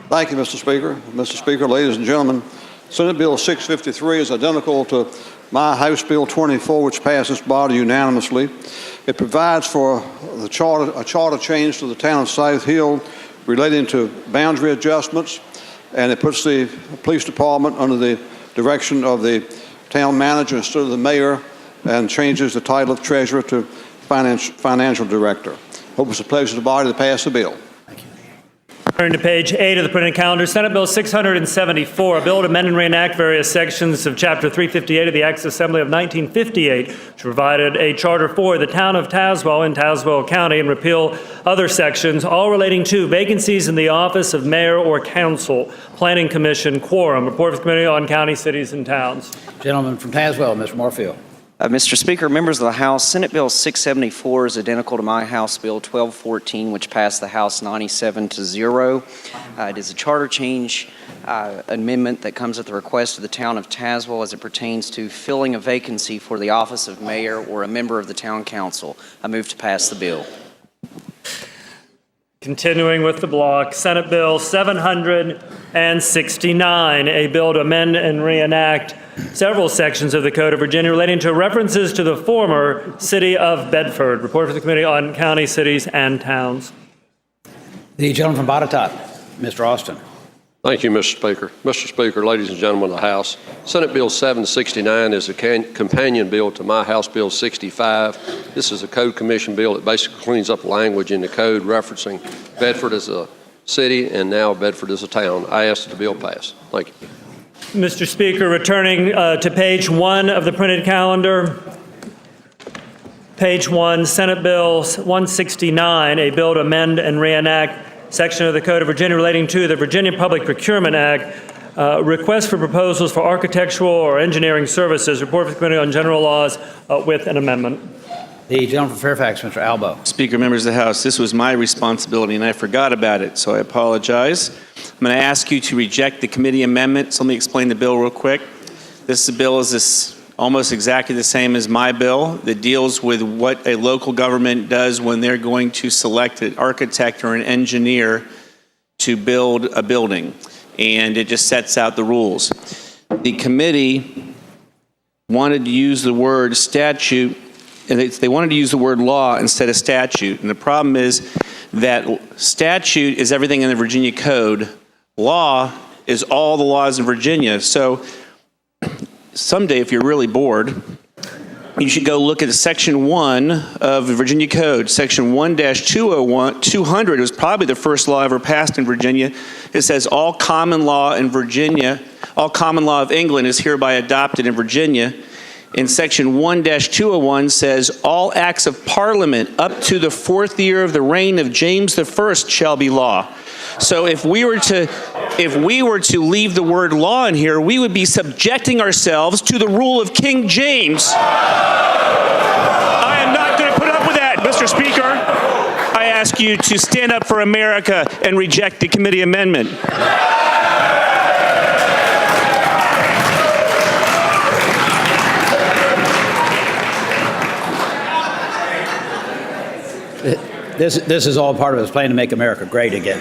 Thank you, Mr. Speaker. Mr. Speaker, ladies and gentlemen, Senate Bill 653 is identical to my House Bill 24, which passed this body unanimously. It provides for a charter change to the town of South Hill relating to boundary adjustments, and it puts the police department under the direction of the town manager instead of the mayor, and changes the title of treasurer to financial director. Hope it's a pleasure to the body to pass the bill. Turning to page 8 of the printed calendar, Senate Bill 674, a bill to amend and reenact various sections of Chapter 358 of the Acts of Assembly of 1958, which provided a charter for the town of Tazewell in Tazewell County and repeal other sections, all relating to vacancies in the office of mayor or council, planning commission, quorum. Report of the Committee on County, Cities, and Towns. Gentleman from Tazewell, Mr. Moorfield. Mr. Speaker, members of the House, Senate Bill 674 is identical to my House Bill 1214, which passed the House 97-0. It is a charter change amendment that comes at the request of the town of Tazewell as it pertains to filling a vacancy for the office of mayor or a member of the town council. I move to pass the bill. Continuing with the block, Senate Bill 769, a bill to amend and reenact several sections of the Code of Virginia relating to references to the former city of Bedford. Report for the Committee on County, Cities, and Towns. The gentleman from Botetourt, Mr. Austin. Thank you, Mr. Speaker. Mr. Speaker, ladies and gentlemen of the House, Senate Bill 769 is a companion bill to my House Bill 65. This is a Code Commission bill that basically cleans up language in the code referencing Bedford as a city and now Bedford as a town. I ask that the bill pass. Thank you. Mr. Speaker, returning to page 1 of the printed calendar, page 1, Senate Bill 169, a bill to amend and reenact section of the Code of Virginia relating to the Virginia Public Procurement Act, request for proposals for architectural or engineering services. Report for the Committee on General Laws with an amendment. The gentleman from Fairfax, Mr. Albo. Speaker, members of the House, this was my responsibility and I forgot about it, so I apologize. I'm going to ask you to reject the committee amendment. So let me explain the bill real quick. This bill is almost exactly the same as my bill that deals with what a local government does when they're going to select an architect or an engineer to build a building. and it just sets out the rules. The committee wanted to use the word statute, and they wanted to use the word law instead of statute. And the problem is that statute is everything in the Virginia Code. Law is all the laws in Virginia. So someday, if you're really bored, you should go look at Section 1 of the Virginia Code. Section 1-200 was probably the first law ever passed in Virginia. It says all common law in Virginia, all common law of England is hereby adopted in Virginia. And Section 1-201 says all acts of Parliament up to the 4th year of the reign of James I shall be law. So if we were to leave the word law in here, we would be subjecting ourselves to the rule of King James. I am not going to put up with that, Mr. Speaker. I ask you to stand up for America and reject the committee amendment. This is all part of his plan to make America great again.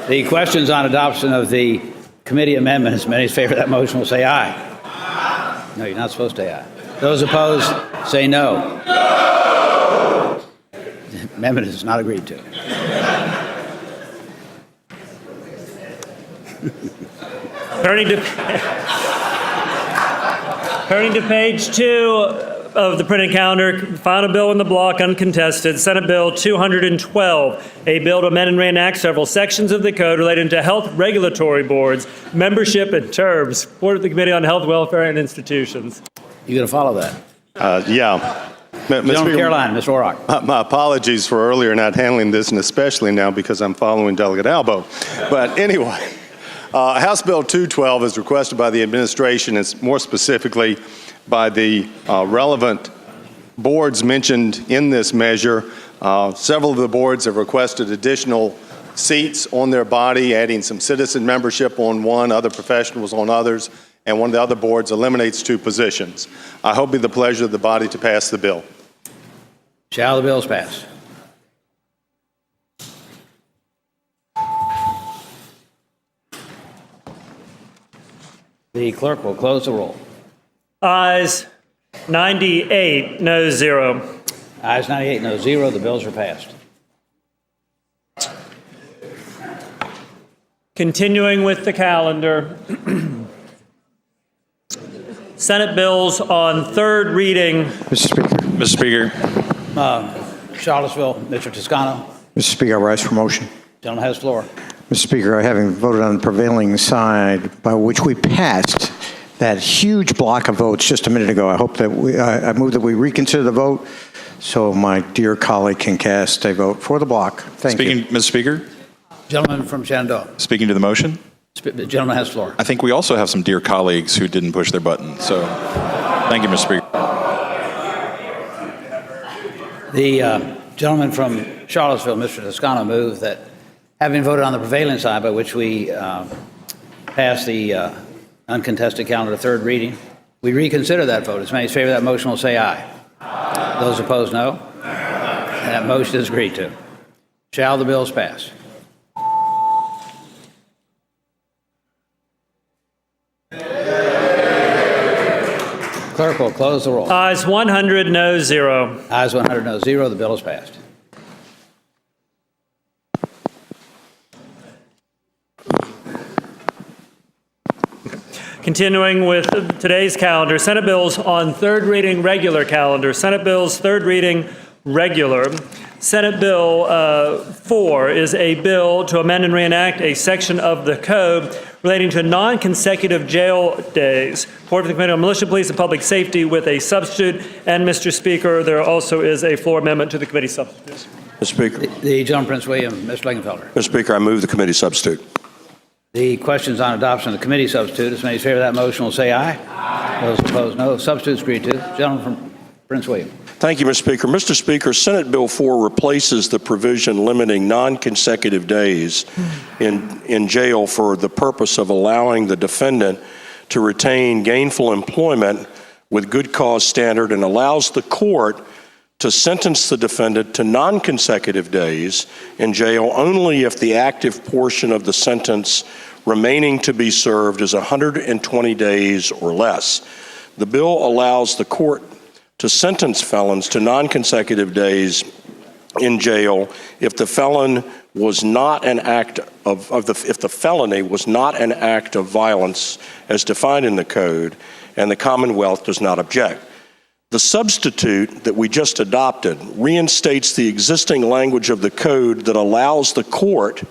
The questions on adoption of the committee amendment, as many as favor that motion will say aye. No, you're not supposed to say aye. Those opposed, say no. No! The amendment is not agreed to. Turning to page 2 of the printed calendar, final bill in the block, uncontested, Senate Bill 212, a bill to amend and reenact several sections of the code relating to health regulatory boards, membership and terms. Report of the Committee on Health, Welfare, and Institutions. You going to follow that? Yeah. Gentleman Carolina, Ms. Rohrack. My apologies for earlier not handling this, and especially now because I'm following Delegate Albo. But anyway, House Bill 212 is requested by the administration, and more specifically by the relevant boards mentioned in this measure. Several of the boards have requested additional seats on their body, adding some citizen membership on one, other professionals on others, and one of the other boards eliminates 2 positions. I hope it be the pleasure of the body to pass the bill. Shall the bills pass? The clerk will close the roll. Ayes 98, no 0. Ayes 98, no 0. The bills are passed. Continuing with the calendar, Senate bills on third reading. Mr. Speaker. Charlottesville, Mr. Toscano. Mr. Speaker, I rise for motion. Gentleman has the floor. Mr. Speaker, having voted on the prevailing side by which we passed that huge block of votes just a minute ago, I hope that I move that we reconsider the vote so my dear colleague can cast a vote for the block. Thank you. Mr. Speaker? Gentleman from Shenandoah. Speaking to the motion? The gentleman has the floor. I think we also have some dear colleagues who didn't push their button. So thank you, Mr. Speaker. The gentleman from Charlottesville, Mr. Toscano, moved that having voted on the prevailing side by which we passed the uncontested calendar to third reading, we reconsider that vote. As many as favor that motion will say aye. Aye. Those opposed, no. And that motion is agreed to. Shall the bills pass? Clerk will close the roll. Ayes 100, no 0. Ayes 100, no 0. The bill is passed. Continuing with today's calendar, Senate bills on third reading regular calendar. Senate bills third reading regular. Senate Bill 4 is a bill to amend and reenact a section of the code relating to non-consecutive jail days. Report of the Committee on Militia, Police, and Public Safety with a substitute. And, Mr. Speaker, there also is a floor amendment to the committee substitutes. Mr. Speaker. The gentleman, Prince William, Mr. Lingenfelder. Mr. Speaker, I move the committee substitute. The questions on adoption of the committee substitute, as many as favor that motion will say aye. Aye. Those opposed, no. Substitute is agreed to. Gentleman from Prince William. Thank you, Mr. Speaker. Mr. Speaker, Senate Bill 4 replaces the provision limiting non-consecutive days in jail for the purpose of allowing the defendant to retain gainful employment with good cause standard, and allows the court to sentence the defendant to non-consecutive days in jail only if the active portion of the sentence remaining to be served is 120 days or less. The bill allows the court to sentence felons to non-consecutive days in jail if the felon was not an act if the felony was not an act of violence as defined in the code and the Commonwealth does not object. The substitute that we just adopted reinstates the existing language of the code that allows the court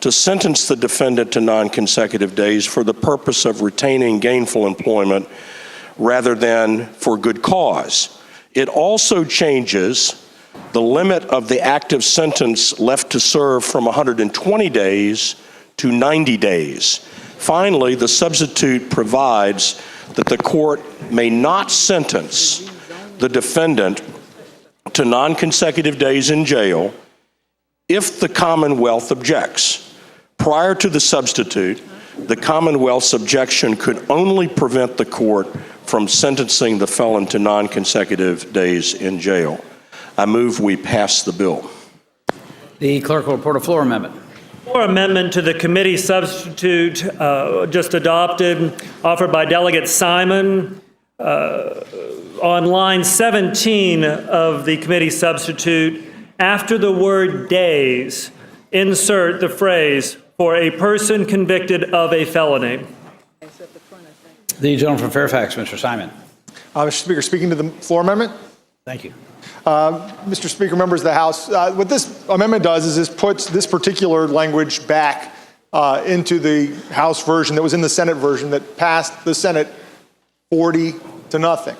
to sentence the defendant to non-consecutive days for the purpose of retaining gainful employment rather than for good cause. It also changes the limit of the active sentence left to serve from 120 days to 90 days. Finally, the substitute provides that the court may not sentence the defendant to non-consecutive days in jail if the Commonwealth objects. Prior to the substitute, the Commonwealth's objection could only prevent the court from sentencing the felon to non-consecutive days in jail. I move we pass the bill. The clerk will report a floor amendment. Floor amendment to the committee substitute just adopted, offered by Delegate Simon. On line 17 of the committee substitute, after the word days, insert the phrase, for a person convicted of a felony. The gentleman from Fairfax, Mr. Simon. Mr. Speaker, speaking to the floor amendment. Thank you. Mr. Speaker, members of the House, what this amendment does is it puts this particular language back into the House version that was in the Senate version that passed the Senate 40 to nothing.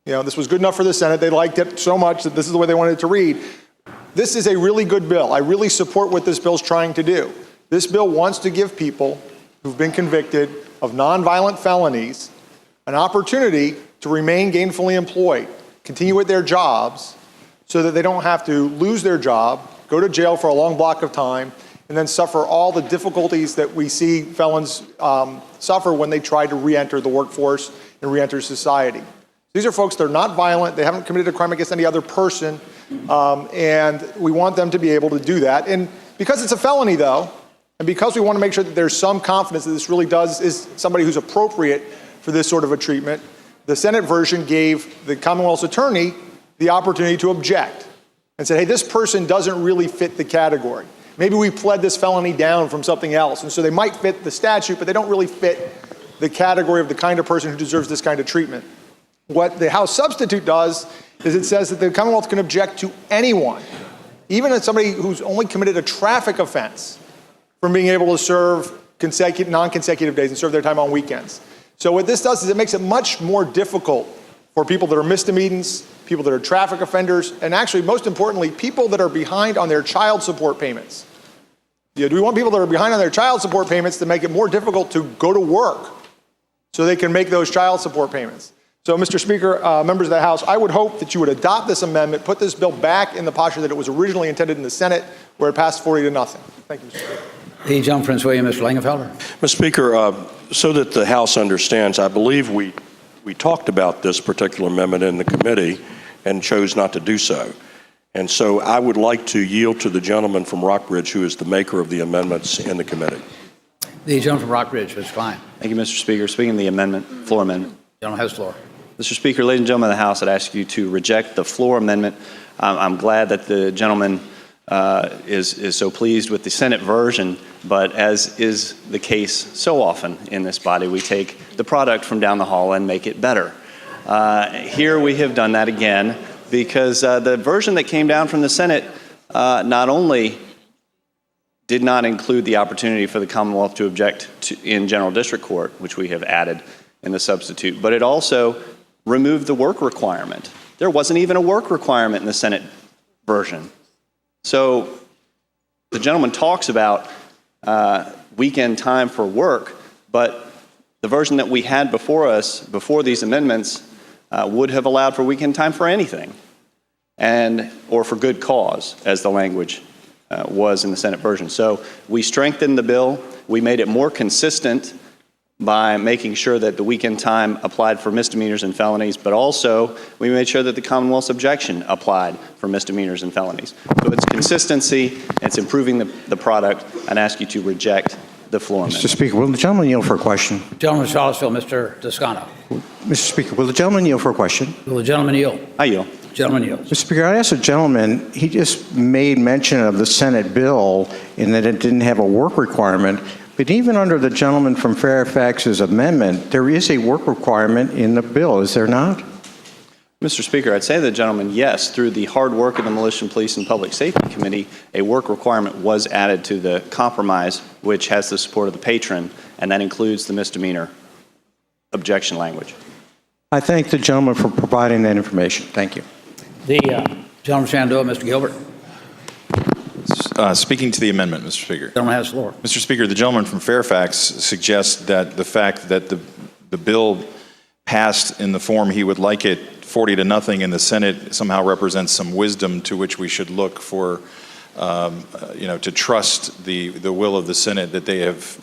You know, this was good enough for the Senate. They liked it so much that this is the way they wanted it to read. This is a really good bill. I really support what this bill is trying to do. This bill wants to give people who've been convicted of nonviolent felonies an opportunity to remain gainfully employed, continue with their jobs, so that they don't have to lose their job, go to jail for a long block of time, and then suffer all the difficulties that we see felons suffer when they try to re-enter the workforce and re-enter society. These are folks that are not violent, they haven't committed a crime against any other person, and we want them to be able to do that. And because it's a felony, though, and because we want to make sure that there's some confidence that this really is somebody who's appropriate for this sort of a treatment, the Senate version gave the Commonwealth's attorney the opportunity to object and said, hey, this person doesn't really fit the category. Maybe we pled this felony down from something else, and so they might fit the statute, but they don't really fit the category of the kind of person who deserves this kind of treatment. What the House substitute does is it says that the Commonwealth can object to anyone, even as somebody who's only committed a traffic offense, from being able to serve non-consecutive days and serve their time on weekends. So what this does is it makes it much more difficult for people that are misdemeanors, people that are traffic offenders, and actually, most importantly, people that are behind on their child support payments. Do we want people that are behind on their child support payments to make it more difficult to go to work so they can make those child support payments? So, Mr. Speaker, members of the House, I would hope that you would adopt this amendment, put this bill back in the posture that it was originally intended in the Senate, where it passed 40 to nothing. Thank you, Mr. Speaker. The gentleman from Prince William, Mr. Langenfelder. Mr. Speaker, so that the House understands, I believe we talked about this particular amendment in the committee and chose not to do so. And so I would like to yield to the gentleman from Rockbridge, who is the maker of the amendments in the committee. The gentleman from Rockbridge, Mr. Klein. Thank you, Mr. Speaker. Speaking of the amendment, floor amendment. Gentleman has the floor. Mr. Speaker, ladies and gentlemen of the House, I'd ask you to reject the floor amendment. I'm glad that the gentleman is so pleased with the Senate version, but as is the case so often in this body, we take the product from down the hall and make it better. Here we have done that again because the version that came down from the Senate not only did not include the opportunity for the Commonwealth to object in General District Court, which we have added in the substitute, but it also removed the work requirement. There wasn't even a work requirement in the Senate version. So the gentleman talks about weekend time for work, but the version that we had before us, before these amendments, would have allowed for weekend time for anything, or for good cause, as the language was in the Senate version. So we strengthened the bill. We made it more consistent by making sure that the weekend time applied for misdemeanors and felonies, but also we made sure that the Commonwealth's objection applied for misdemeanors and felonies. So it's consistency, it's improving the product, and ask you to reject the floor amendment. Mr. Speaker, will the gentleman yield for a question? Gentleman from Charlottesville, Mr. Toscano. Mr. Speaker, will the gentleman yield for a question? Will the gentleman yield? I yield. Gentleman yields. Mr. Speaker, I asked the gentleman, he just made mention of the Senate bill in that it didn't have a work requirement, but even under the gentleman from Fairfax's amendment, there is a work requirement in the bill, is there not? Mr. Speaker, I'd say to the gentleman, yes, through the hard work of the Militia and Police and Public Safety Committee, a work requirement was added to the compromise, which has the support of the patron, and that includes the misdemeanor objection language. I thank the gentleman for providing that information. Thank you. The gentleman from Shenandoah, Mr. Gilbert. Speaking to the amendment, Mr. Speaker. Gentleman has the floor. Mr. Speaker, the gentleman from Fairfax suggests that the fact that the bill passed in the form he would like it, 40-0 in the Senate, somehow represents some wisdom to which we should look for, to trust the will of the Senate that they have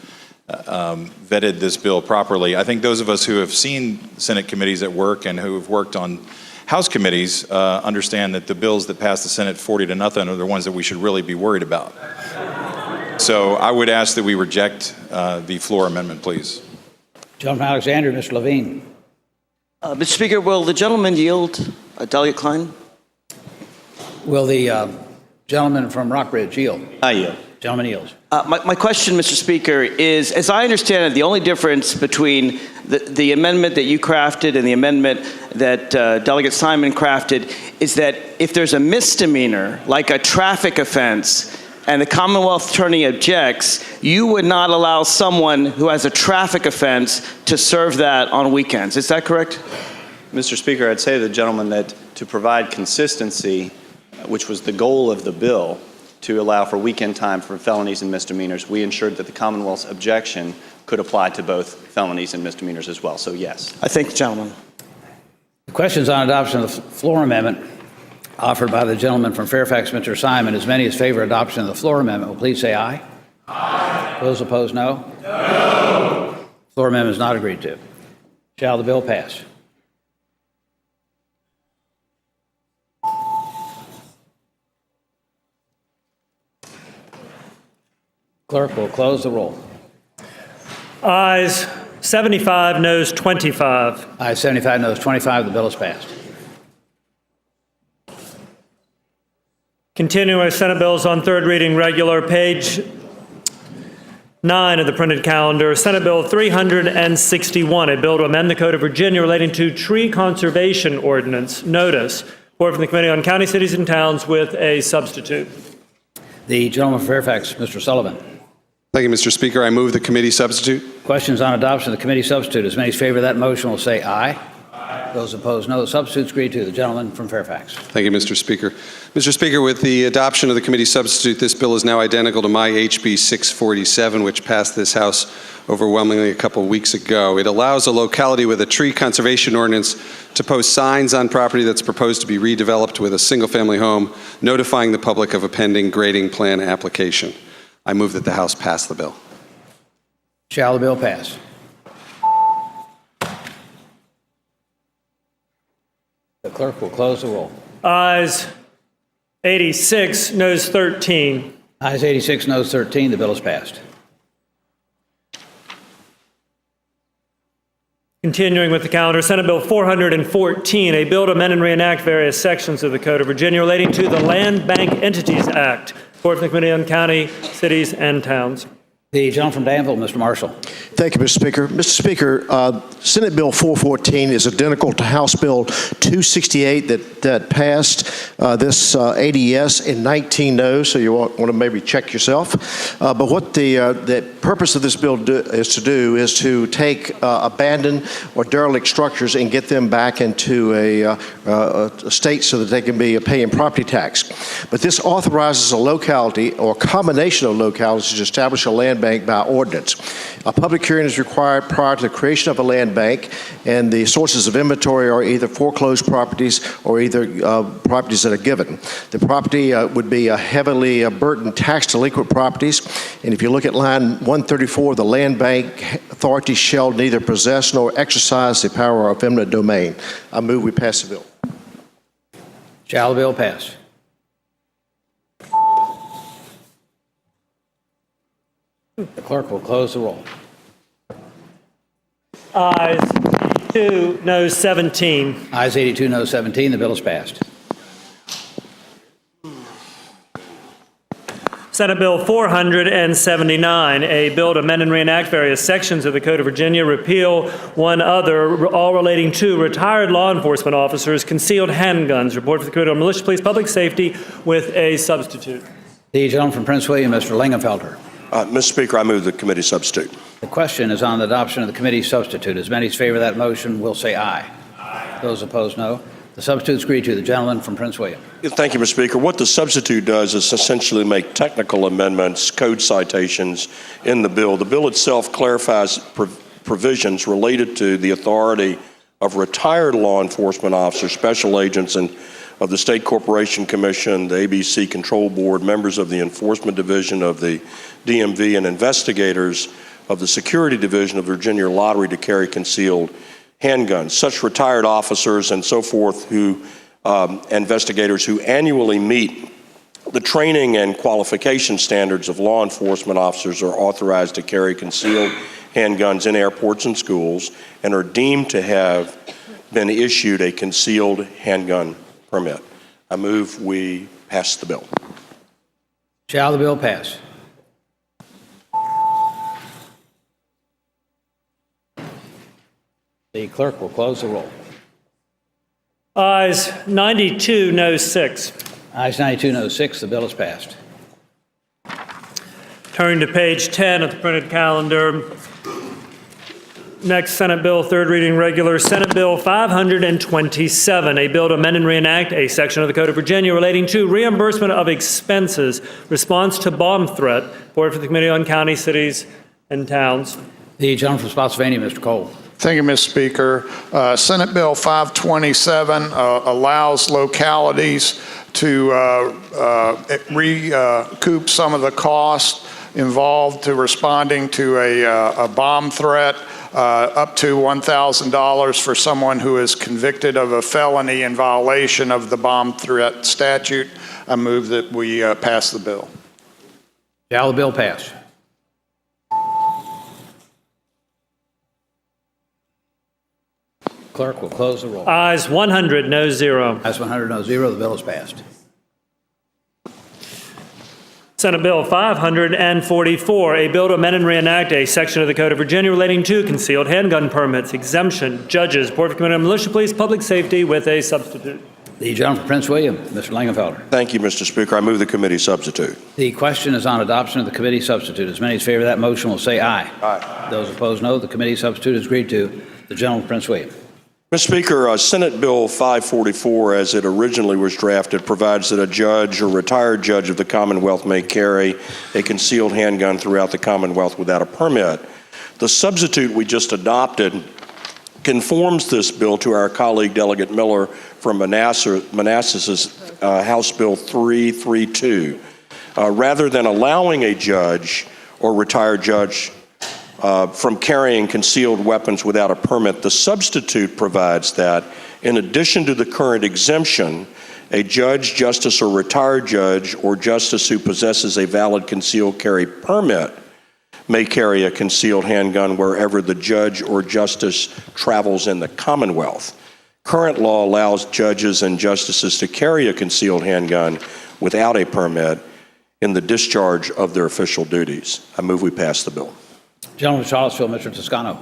vetted this bill properly. I think those of us who have seen Senate committees at work and who have worked on House committees understand that the bills that pass the Senate 40-0 are the ones that we should really be worried about. So I would ask that we reject the floor amendment, please. Gentleman from Alexandria, Mr. Levine. Mr. Speaker, will the gentleman yield? Delegate Klein? Will the gentleman from Rockbridge yield? I yield. Gentleman yields. My question, Mr. Speaker, is, as I understand it, the only difference between the amendment that you crafted and the amendment that Delegate Simon crafted is that if there's a misdemeanor, like a traffic offense, and the Commonwealth attorney objects, you would not allow someone who has a traffic offense to serve that on weekends. Is that correct? Mr. Speaker, I'd say to the gentleman that to provide consistency, which was the goal of the bill, to allow for weekend time for felonies and misdemeanors, we ensured that the Commonwealth's objection could apply to both felonies and misdemeanors as well. So yes. I thank the gentleman. The questions on adoption of the floor amendment offered by the gentleman from Fairfax, Mr. Simon. As many as favor adoption of the floor amendment will please say aye. Aye. Those opposed, no. No. Floor amendment is not agreed to. Shall the bill pass? Clerk will close the roll. Ayes 75, noes 25. Ayes 75, noes 25. The bill is passed. Continuing with Senate bills on third reading, regular, page 9 of the printed calendar, Senate Bill 361, a bill to amend the Code of Virginia relating to tree conservation ordinance notice, forward from the Committee on County, Cities, and Towns with a substitute. The gentleman from Fairfax, Mr. Sullivan. Thank you, Mr. Speaker. I move the committee substitute. Questions on adoption of the committee substitute. As many as favor that motion will say aye. Aye. Those opposed, no. The substitute's agreed to. The gentleman from Fairfax. Thank you, Mr. Speaker. Mr. Speaker, with the adoption of the committee substitute, this bill is now identical to my HB 647, which passed this House overwhelmingly a couple of weeks ago. It allows a locality with a tree conservation ordinance to post signs on property that's proposed to be redeveloped with a single-family home, notifying the public of a pending grading plan application. I move that the House pass the bill. Shall the bill pass? The clerk will close the roll. Ayes 86, noes 13. Ayes 86, noes 13. The bill is passed. Continuing with the calendar, Senate Bill 414, a bill to amend and reenact various sections of the Code of Virginia relating to the Land Bank Entities Act, forward from the Committee on County, Cities, and Towns. The gentleman from Danville, Mr. Marshall. Thank you, Mr. Speaker. Mr. Speaker, Senate Bill 414 is identical to House Bill 268 that passed this ADS in 19 noes, so you want to maybe check yourself. But what the purpose of this bill is to take abandoned or derelict structures and get them back into a state so that they can be paying property tax. But this authorizes a locality or combination of localities to establish a land bank by ordinance. A public hearing is required prior to the creation of a land bank, and the sources of inventory are either foreclosed properties or either properties that are given. The property would be heavily burdened tax delinquent properties, and if you look at line 134, the land bank authority shall neither possess nor exercise the power of eminent domain. I move we pass the bill. Shall the bill pass? The clerk will close the roll. Ayes 82, noes 17. Ayes 82, noes 17. The bill is passed. Senate Bill 479, a bill to amend and reenact various sections of the Code of Virginia, repeal one other, all relating to retired law enforcement officers, concealed handguns. Report for the Committee on Militia, Police, Public Safety with a substitute. The gentleman from Prince William, Mr. Lingenfelter. Mr. Speaker, I move the committee substitute. The question is on the adoption of the committee substitute. As many as favor that motion will say aye. Aye. Those opposed, no. The substitute is agreed to. The gentleman from Prince William. Thank you, Mr. Speaker. What the substitute does is essentially make technical amendments, code citations in the bill. The bill itself clarifies provisions related to the authority of retired law enforcement officers, special agents, and of the State Corporation Commission, the ABC Control Board, members of the Enforcement Division of the DMV, and investigators of the Security Division of Virginia Lottery to carry concealed handguns. Such retired officers and so forth who investigators who annually meet the training and qualification standards of law enforcement officers are authorized to carry concealed handguns in airports and schools and are deemed to have been issued a concealed handgun permit. I move we pass the bill. Shall the bill pass? The clerk will close the roll. Ayes 92, noes 6. Ayes 92, noes 6. The bill is passed. Turning to page 10 of the printed calendar. Next, Senate Bill, third reading regular, Senate Bill 527, a bill to amend and reenact a section of the Code of Virginia relating to reimbursement of expenses, response to bomb threat. Forward for the Committee on County, Cities, and Towns. The gentleman from Spotsylvania, Mr. Cole. Thank you, Mr. Speaker. Senate Bill 527 allows localities to recoup some of the costs involved to responding to a bomb threat, up to $1,000 for someone who is convicted of a felony in violation of the bomb threat statute. I move that we pass the bill. Shall the bill pass? Clerk will close the roll. Ayes 100, noes 0. Ayes 100, noes 0. The bill is passed. Senate Bill 544, a bill to amend and reenact a section of the Code of Virginia relating to concealed handgun permits, exemption, judges, Board of Committee on Militia, Police, Public Safety with a substitute. The gentleman from Prince William, Mr. Lingenfelter. Thank you, Mr. Speaker. I move the committee substitute. The question is on adoption of the committee substitute. As many as favor that motion will say aye. Aye. Those opposed, no. The committee substitute is agreed to. The gentleman from Prince William. Mr. Speaker, Senate Bill 544, as it originally was drafted, provides that a judge or retired judge of the Commonwealth may carry a concealed handgun throughout the Commonwealth without a permit. The substitute we just adopted conforms this bill to our colleague Delegate Miller from Manassas' House Bill 332. Rather than allowing a judge or retired judge from carrying concealed weapons without a permit, the substitute provides that, in addition to the current exemption, a judge, justice, or retired judge or justice who possesses a valid concealed carry permit may carry a concealed handgun wherever the judge or justice travels in the Commonwealth. Current law allows judges and justices to carry a concealed handgun without a permit in the discharge of their official duties. I move we pass the bill. Gentleman from Charlottesville, Mr. Toscano.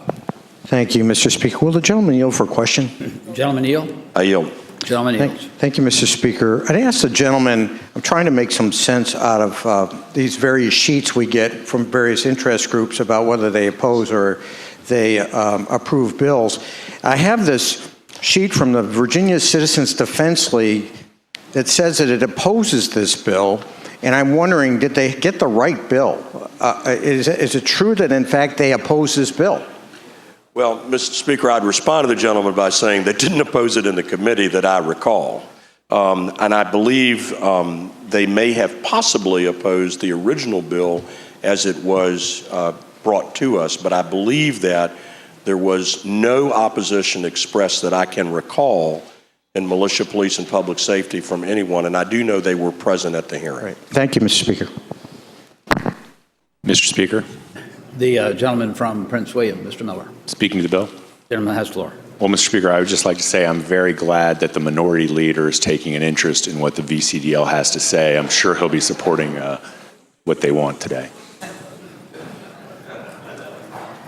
Thank you, Mr. Speaker. Will the gentleman yield for a question? Gentleman yield. I yield. Gentleman yields. Thank you, Mr. Speaker. I'd ask the gentleman, I'm trying to make some sense out of these various sheets we get from various interest groups about whether they oppose or they approve bills. I have this sheet from the Virginia Citizens Defense League that says that it opposes this bill, and I'm wondering, did they get the right bill? Is it true that, in fact, they oppose this bill? Well, Mr. Speaker, I'd respond to the gentleman by saying they didn't oppose it in the committee that I recall. And I believe they may have possibly opposed the original bill as it was brought to us, but I believe that there was no opposition expressed that I can recall in militia, police, and public safety from anyone, and I do know they were present at the hearing. Right. Thank you, Mr. Speaker. Mr. Speaker, The gentleman from Prince William, Mr. Miller. speaking to the bill. Gentleman has the floor. Well, Mr. Speaker, I would just like to say I'm very glad that the minority leader is taking an interest in what the VCDL has to say. I'm sure he'll be supporting what they want today.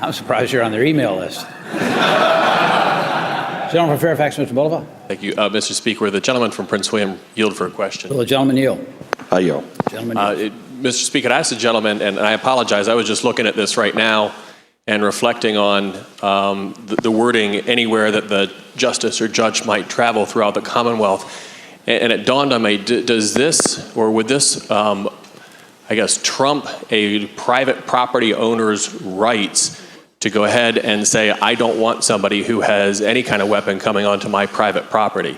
I'm surprised you're on their email list. Gentleman from Fairfax, Mr. Bolivar. Thank you, Mr. Speaker. The gentleman from Prince William yield for a question. Will the gentleman yield? I yield. Mr. Speaker, I asked the gentleman, and I apologize, I was just looking at this right now and reflecting on the wording anywhere that the justice or judge might travel throughout the Commonwealth. And it dawned on me, does this, or would this, I guess, trump a private property owner's rights to go ahead and say, I don't want somebody who has any kind of weapon coming onto my private property?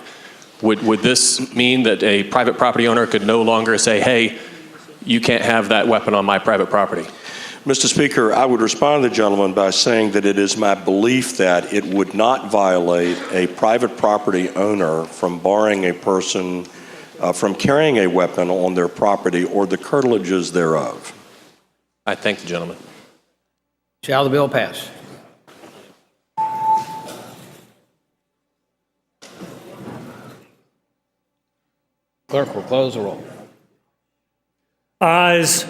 Would this mean that a private property owner could no longer say, hey, you can't have that weapon on my private property? Mr. Speaker, I would respond to the gentleman by saying that it is my belief that it would not violate a private property owner from barring a person from carrying a weapon on their property or the curtilages thereof. I thank the gentleman. Shall the bill pass? Clerk will close the roll. Ayes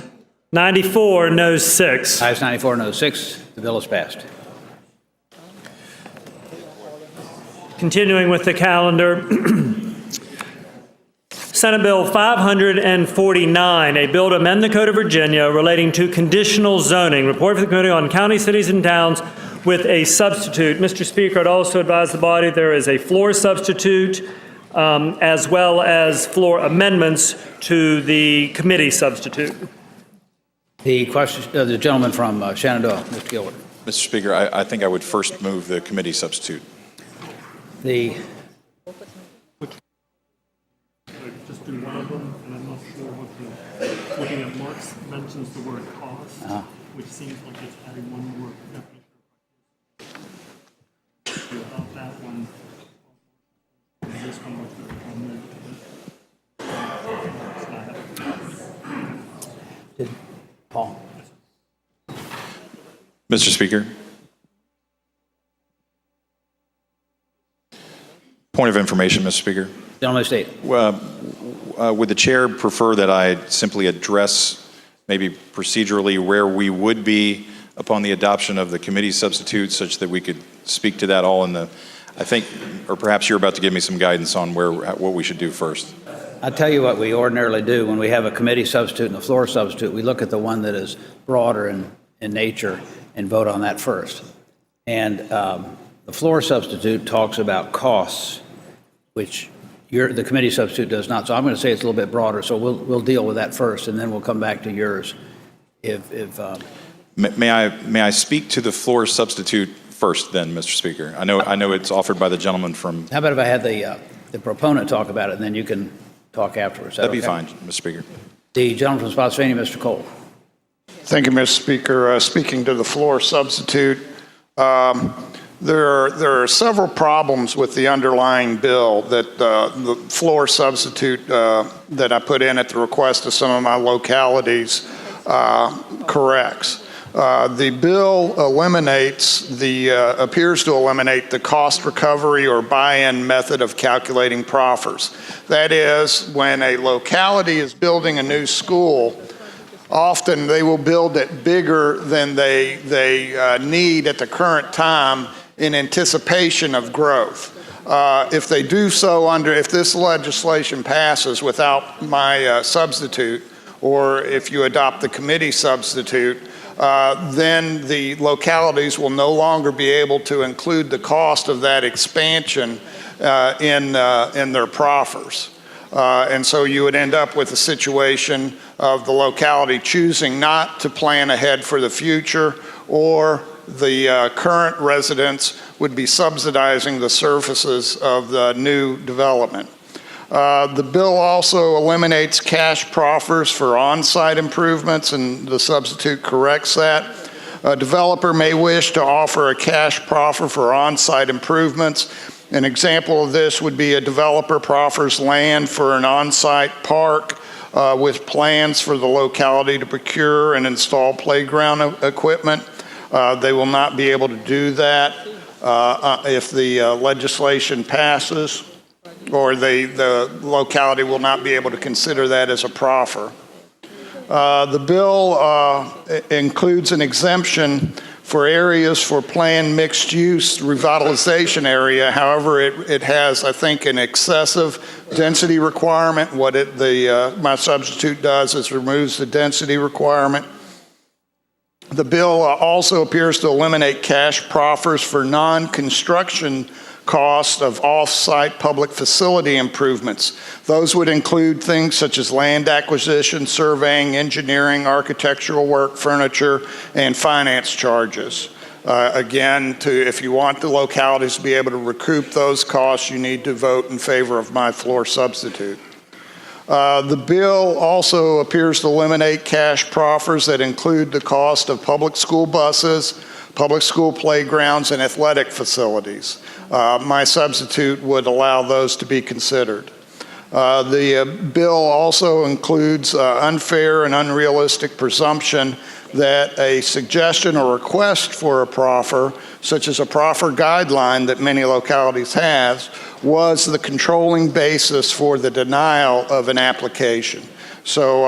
94, noes 6. Ayes 94, noes 6. The bill is passed. Continuing with the calendar, Senate Bill 549, a bill to amend the Code of Virginia relating to conditional zoning. Report for the Committee on County, Cities, and Towns with a substitute. Mr. Speaker, I'd also advise the body there is a floor substitute as well as floor amendments to the committee substitute. The question, the gentleman from Shenandoah, Mr. Gilbert. Mr. Speaker, I think I would first move the committee substitute. The Just do one of them, and I'm not sure what the, looking at Mark's mentions the word cost, which seems like it's adding one more definition. About that one, this one was Paul. Mr. Speaker. Point of information, Mr. Speaker. Gentleman state. Would the chair prefer that I simply address maybe procedurally where we would be upon the adoption of the committee substitute such that we could speak to that all in the, I think, or perhaps you're about to give me some guidance on what we should do first. I'll tell you what we ordinarily do when we have a committee substitute and a floor substitute. We look at the one that is broader in nature and vote on that first. And the floor substitute talks about costs, which the committee substitute does not. So I'm going to say it's a little bit broader. So we'll deal with that first, and then we'll come back to yours. May I speak to the floor substitute first, then, Mr. Speaker? I know it's offered by the gentleman from. How about if I had the proponent talk about it, and then you can talk afterwards? That'd be fine, Mr. Speaker. The gentleman from Spotsylvania, Mr. Cole. Thank you, Mr. Speaker. Speaking to the floor substitute, there are several problems with the underlying bill that the floor substitute that I put in at the request of some of my localities corrects. The bill appears to eliminate the cost recovery or buy-in method of calculating proffers. That is, when a locality is building a new school, often they will build it bigger than they need at the current time in anticipation of growth. If they do so if this legislation passes without my substitute, or if you adopt the committee substitute, then the localities will no longer be able to include the cost of that expansion in their proffers. And so you would end up with a situation of the locality choosing not to plan ahead for the future, or the current residents would be subsidizing the services of the new development. The bill also eliminates cash proffers for on-site improvements, and the substitute corrects that. A developer may wish to offer a cash proffer for on-site improvements. An example of this would be a developer proffers land for an on-site park with plans for the locality to procure and install playground equipment. They will not be able to do that if the legislation passes, or the locality will not be able to consider that as a proffer. The bill includes an exemption for areas for planned mixed-use revitalization area. However, it has, I think, an excessive density requirement. What my substitute does is removes the density requirement. The bill also appears to eliminate cash proffers for non-construction cost of off-site public facility improvements. Those would include things such as land acquisition, surveying, engineering, architectural work, furniture, and finance charges. Again, if you want the localities to be able to recoup those costs, you need to vote in favor of my floor substitute. The bill also appears to eliminate cash proffers that include the cost of public school buses, public school playgrounds, and athletic facilities. My substitute would allow those to be considered. The bill also includes unfair and unrealistic presumption that a suggestion or request for a proffer, such as a proffer guideline that many localities have, was the controlling basis for the denial of an application. So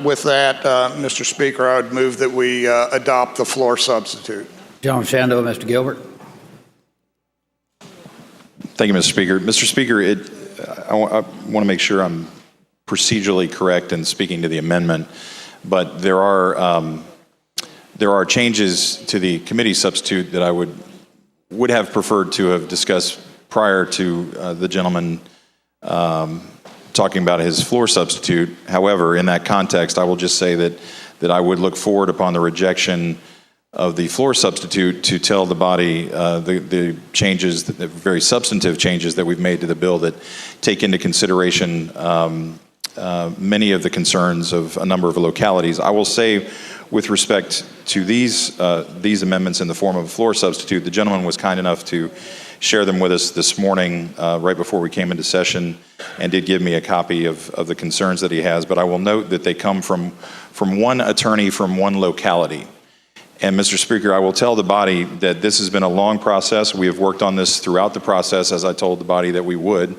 with that, Mr. Speaker, I would move that we adopt the floor substitute. Gentleman Shandow, Mr. Gilbert. Thank you, Mr. Speaker. Mr. Speaker, I want to make sure I'm procedurally correct in speaking to the amendment, but there are changes to the committee substitute that I would have preferred to have discussed prior to the gentleman talking about his floor substitute. However, in that context, I will just say that I would look forward upon the rejection of the floor substitute to tell the body the changes, the very substantive changes that we've made to the bill that take into consideration many of the concerns of a number of localities. I will say, with respect to these amendments in the form of a floor substitute, the gentleman was kind enough to share them with us this morning right before we came into session, and did give me a copy of the concerns that he has. But I will note that they come from one attorney from one locality. And Mr. Speaker, I will tell the body that this has been a long process. We have worked on this throughout the process, as I told the body that we would.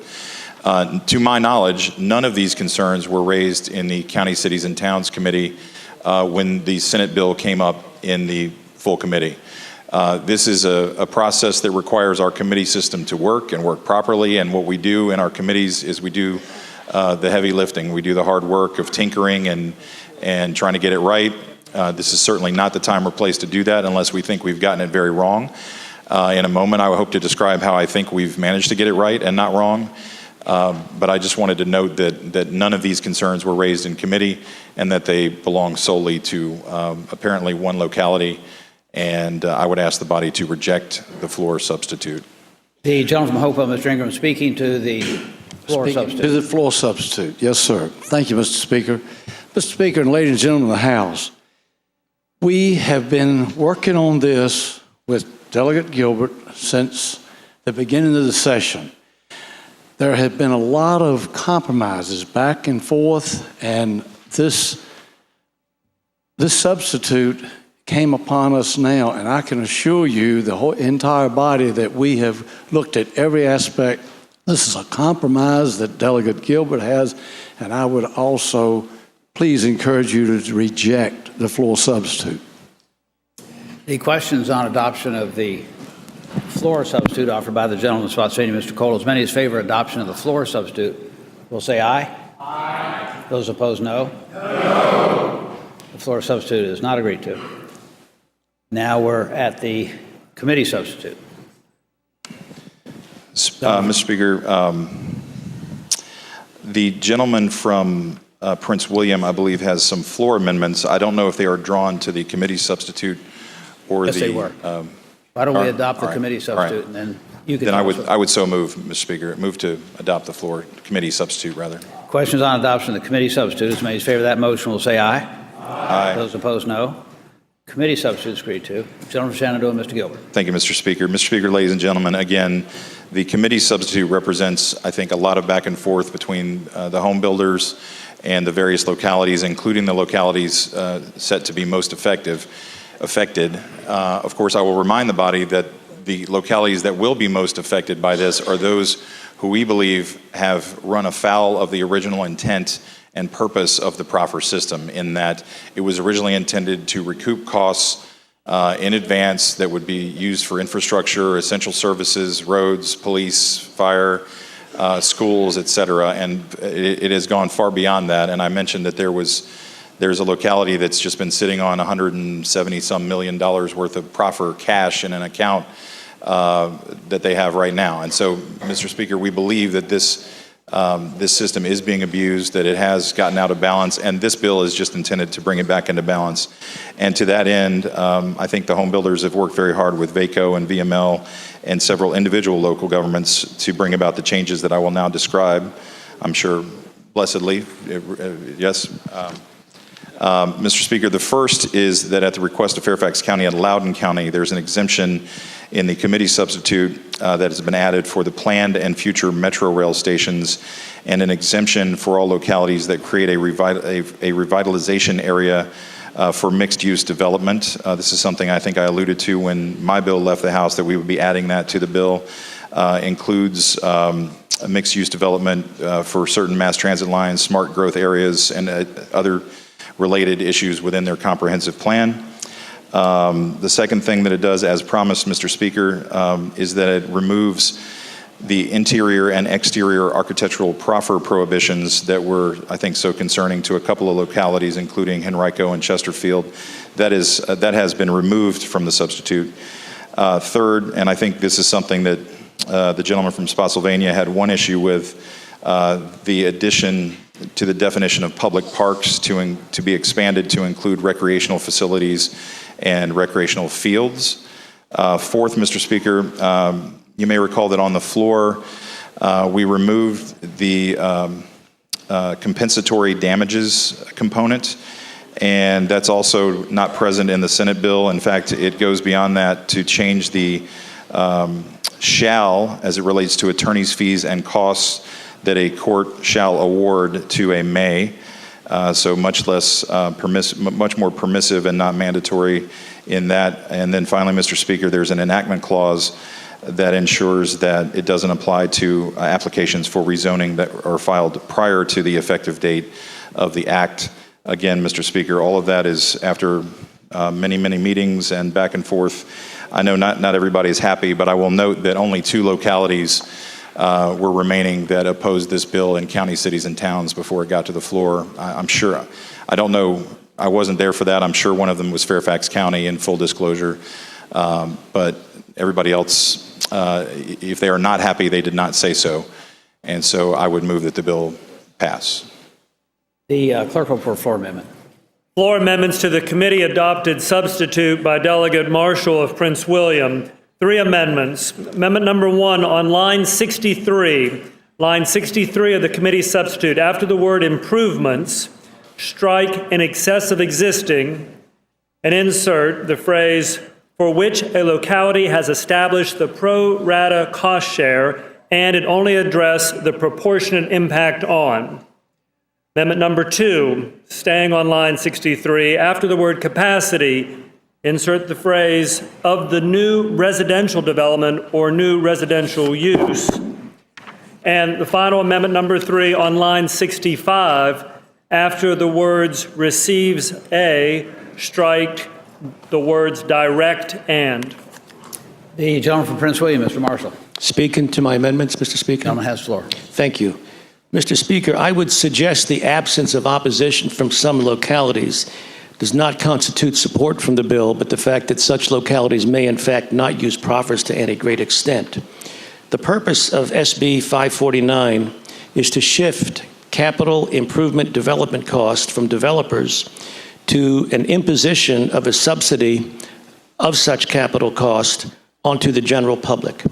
To my knowledge, none of these concerns were raised in the County, Cities, and Towns Committee when the Senate bill came up in the full committee. This is a process that requires our committee system to work and work properly, and what we do in our committees is we do the heavy lifting. We do the hard work of tinkering and trying to get it right. This is certainly not the time or place to do that unless we think we've gotten it very wrong. In a moment, I hope to describe how I think we've managed to get it right and not wrong. But I just wanted to note that none of these concerns were raised in committee, and that they belong solely to apparently one locality. And I would ask the body to reject the floor substitute. The gentleman from Hopewell, Mr. Ingram, speaking to the floor substitute. To the floor substitute. Yes, sir. Thank you, Mr. Speaker. Mr. Speaker and ladies and gentlemen of the House, we have been working on this with Delegate Gilbert since the beginning of the session. There have been a lot of compromises back and forth, and this substitute came upon us now, and I can assure you, the whole entire body, that we have looked at every aspect. This is a compromise that Delegate Gilbert has, and I would also please encourage you to reject the floor substitute. The questions on adoption of the floor substitute offered by the gentleman from Spotsylvania, Mr. Cole. As many as favor adoption of the floor substitute will say aye. Aye. Those opposed, no. No. The floor substitute is not agreed to. Now we're at the committee substitute. Mr. Speaker, The gentleman from Prince William, I believe, has some floor amendments. I don't know if they are drawn to the committee substitute or Yes, the... they were. Why don't we adopt the committee substitute, and then you can... Then I would so move, Mr. Speaker, move to adopt the floor, committee substitute, rather. Questions on adoption of the committee substitute? As many as favor of that motion will say aye. Aye. Those opposed, no. Committee substitutes agreed to. Gentleman from Shenandoah, Mr. Gilbert. Thank you, Mr. Speaker. Mr. Speaker, ladies and gentlemen, again, the committee substitute represents, I think, a lot of back and forth between the home builders and the various localities, including the localities set to be most affected. Of course, I will remind the body that the localities that will be most affected by this are those who we believe have run afoul of the original intent and purpose of the proffer system, in that it was originally intended to recoup costs in advance that would be used for infrastructure, essential services, roads, police, fire, schools, et cetera, and it has gone far beyond that. And I mentioned that there's a locality that's just been sitting on $170-some million worth of proffer cash in an account that they have right now. And so, Mr. Speaker, we believe that this system is being abused, that it has gotten out of balance, and this bill is just intended to bring it back into balance. And to that end, I think the home builders have worked very hard with VACO and VML and several individual local governments to bring about the changes that I will now describe. I'm sure, blessedly, yes. Mr. Speaker, the first is that at the request of Fairfax County and Loudoun County, there's an exemption in the committee substitute that has been added for the planned and future Metro Rail stations, and an exemption for all localities that create a revitalization area for mixed-use development. This is something I think I alluded to when my bill left the House, that we would be adding that to the bill. Includes mixed-use development for certain mass transit lines, smart growth areas, and other related issues within their comprehensive plan. The second thing that it does, as promised, Mr. Speaker, is that it removes the interior and exterior architectural proffer prohibitions that were, I think, so concerning to a couple of localities, including Henrico and Chesterfield. That has been removed from the substitute. Third, and I think this is something that the gentleman from Spotsylvania had one issue with, the addition to the definition of public parks to be expanded to include recreational facilities and recreational fields. Fourth, Mr. Speaker, you may recall that on the floor, we removed the compensatory damages component, and that's also not present in the Senate bill. In fact, it goes beyond that to change the shall as it relates to attorney's fees and costs that a court shall award to a may. So much more permissive and not mandatory in that. And then finally, Mr. Speaker, there's an enactment clause that ensures that it doesn't apply to applications for rezoning that are filed prior to the effective date of the act. Again, Mr. Speaker, all of that is after many, many meetings and back and forth. I know not everybody is happy, but I will note that only 2 localities were remaining that opposed this bill in counties, cities, and towns before it got to the floor. I'm sure, I don't know, I wasn't there for that. I'm sure one of them was Fairfax County, in full disclosure. But everybody else, if they are not happy, they did not say so. And so I would move that the bill pass. The clerk will report floor amendment. Floor amendments to the committee adopted substitute by Delegate Marshall of Prince William. 3 amendments. Amendment number 1 on line 63. Line 63 of the committee substitute. After the word improvements, strike in excess of existing and insert the phrase for which a locality has established the pro rata cost share and it only address the proportionate impact on. Amendment number 2, staying on line 63, after the word capacity, insert the phrase of the new residential development or new residential use. And the final amendment number 3 on line 65, after the words receives a, strike the words direct and. The gentleman from Prince William, Mr. Marshall. Speaking to my amendments, Mr. Speaker. Gentleman has the floor. Thank you. Mr. Speaker, I would suggest the absence of opposition from some localities does not constitute support from the bill, but the fact that such localities may in fact not use proffers to any great extent. The purpose of SB 549 is to shift capital improvement development cost from developers to an imposition of a subsidy of such capital cost onto the general public.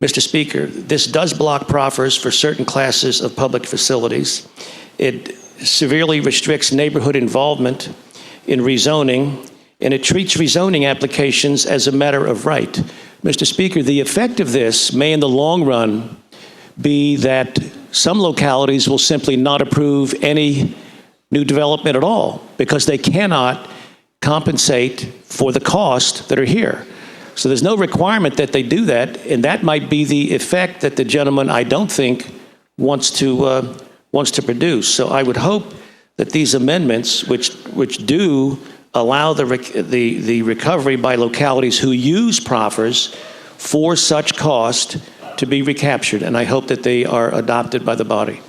Mr. Speaker, this does block proffers for certain classes of public facilities. It severely restricts neighborhood involvement in rezoning, and it treats rezoning applications as a matter of right. Mr. Speaker, the effect of this may in the long run be that some localities will simply not approve any new development at all because they cannot compensate for the costs that are here. So there's no requirement that they do that, and that might be the effect that the gentleman, I don't think, wants to produce. So I would hope that these amendments, which do allow the recovery by localities who use proffers for such cost to be recaptured, and I hope that they are adopted by the body.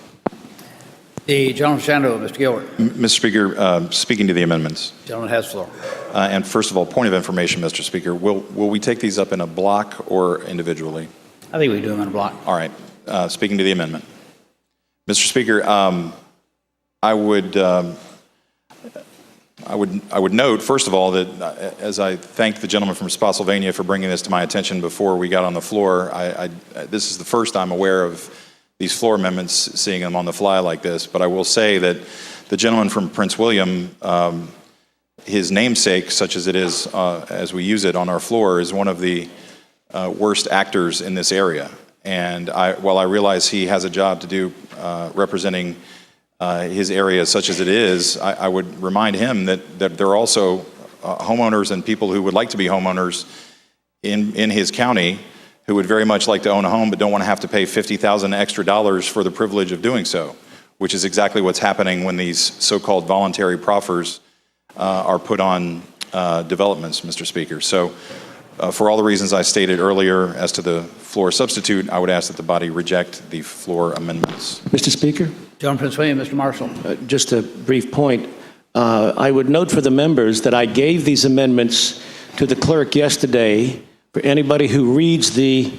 The gentleman from Shenandoah, Mr. Gilbert. Mr. Speaker, speaking to the amendments. Gentleman has the floor. And first of all, point of information, Mr. Speaker, will we take these up in a block or individually? I think we do them in a block. All right. Speaking to the amendment. Mr. Speaker, I would note, first of all, that as I thank the gentleman from Spotsylvania for bringing this to my attention before we got on the floor, this is the first I'm aware of these floor amendments, seeing them on the fly like this. But I will say that the gentleman from Prince William, his namesake, such as it is as we use it on our floor, is one of the worst actors in this area. And while I realize he has a job to do representing his area such as it is, I would remind him that there are also homeowners and people who would like to be homeowners in his county who would very much like to own a home but don't want to have to pay $50,000 extra for the privilege of doing so, which is exactly what's happening when these so-called voluntary proffers are put on developments, Mr. Speaker. So for all the reasons I stated earlier as to the floor substitute, I would ask that the body reject the floor amendments. Mr. Speaker? Gentleman from Prince William, Mr. Marshall. Just a brief point. I would note for the members that I gave these amendments to the clerk yesterday. For anybody who reads the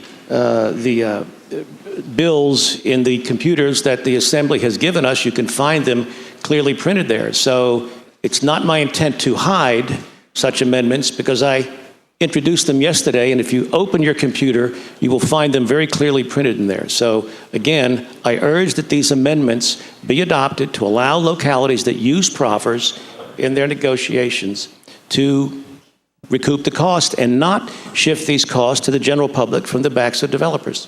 bills in the computers that the Assembly has given us, you can find them clearly printed there. So it's not my intent to hide such amendments because I introduced them yesterday, and if you open your computer, you will find them very clearly printed in there. So again, I urge that these amendments be adopted to allow localities that use proffers in their negotiations to recoup the cost and not shift these costs to the general public from the backs of developers.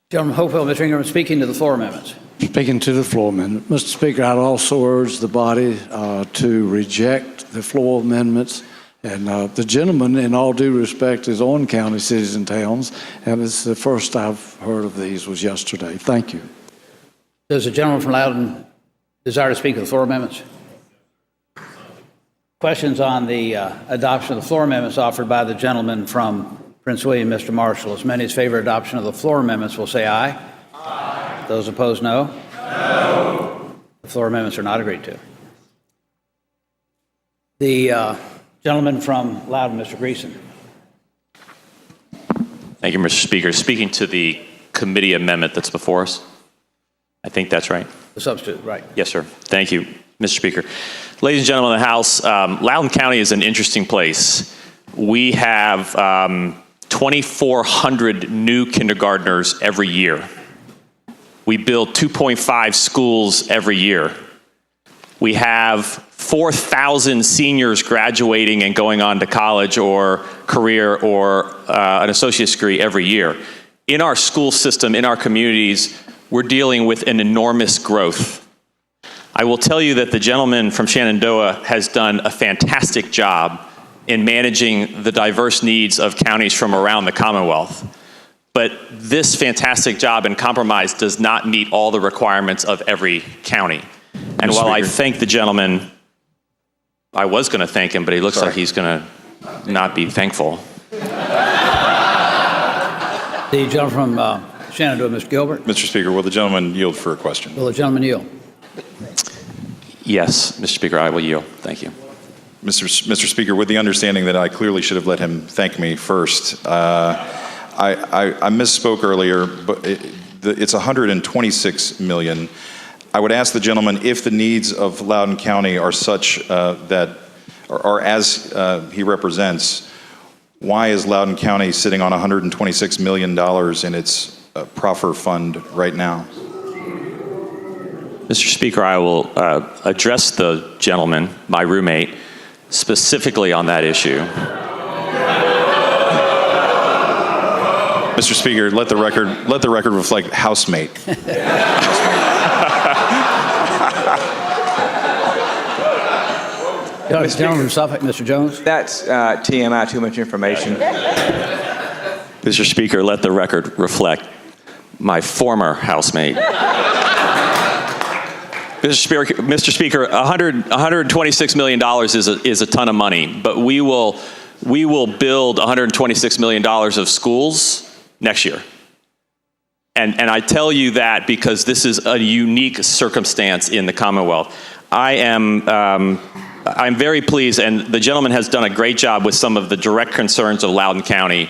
Gentleman Hopefield, Mr. Ingram, speaking to the floor amendments. Speaking to the floor amendment. Mr. Speaker, I'd also urge the body to reject the floor amendments. And the gentleman, in all due respect, is on county, cities, and towns, and it's the first I've heard of these was yesterday. Thank you. Does the gentleman from Loudoun desire to speak to the floor amendments? Questions on the adoption of the floor amendments offered by the gentleman from Prince William, Mr. Marshall. As many as favor adoption of the floor amendments will say aye. Aye. Those opposed, no. No. The floor amendments are not agreed to. The gentleman from Loudoun, Mr. Greason. Thank you, Mr. Speaker. Speaking to the committee amendment that's before us. I think that's right. The substitute, right. Yes, sir. Thank you, Mr. Speaker. Ladies and gentlemen of the House, Loudoun County is an interesting place. We have 2,400 new kindergartners every year. We build 2.5 schools every year. We have 4,000 seniors graduating and going on to college or career or an associate's degree every year. In our school system, in our communities, we're dealing with an enormous growth. I will tell you that the gentleman from Shenandoah has done a fantastic job in managing the diverse needs of counties from around the Commonwealth. But this fantastic job and compromise does not meet all the requirements of every county. And while I thank the gentleman, I was going to thank him, but he looks like he's going to not be thankful. The gentleman from Shenandoah, Mr. Gilbert. Mr. Speaker, will the gentleman yield for a question? Will the gentleman yield? Yes, Mr. Speaker, I will yield. Thank you. Mr. Speaker, with the understanding that I clearly should have let him thank me first, I misspoke earlier, but it's 126 million. I would ask the gentleman if the needs of Loudoun County are such that, or as he represents, why is Loudoun County sitting on $126 million in its proffer fund right now? Mr. Speaker, I will address the gentleman, my roommate, specifically on that issue. Mr. Speaker, let the record reflect housemate. Gentleman from Suffolk, Mr. Jones. That's TMI, too much information. Mr. Speaker, let the record reflect my former housemate. Mr. Speaker, $126 million is a ton of money, but we will build $126 million of schools next year. And I tell you that because this is a unique circumstance in the Commonwealth. I'm very pleased, and the gentleman has done a great job with some of the direct concerns of Loudoun County,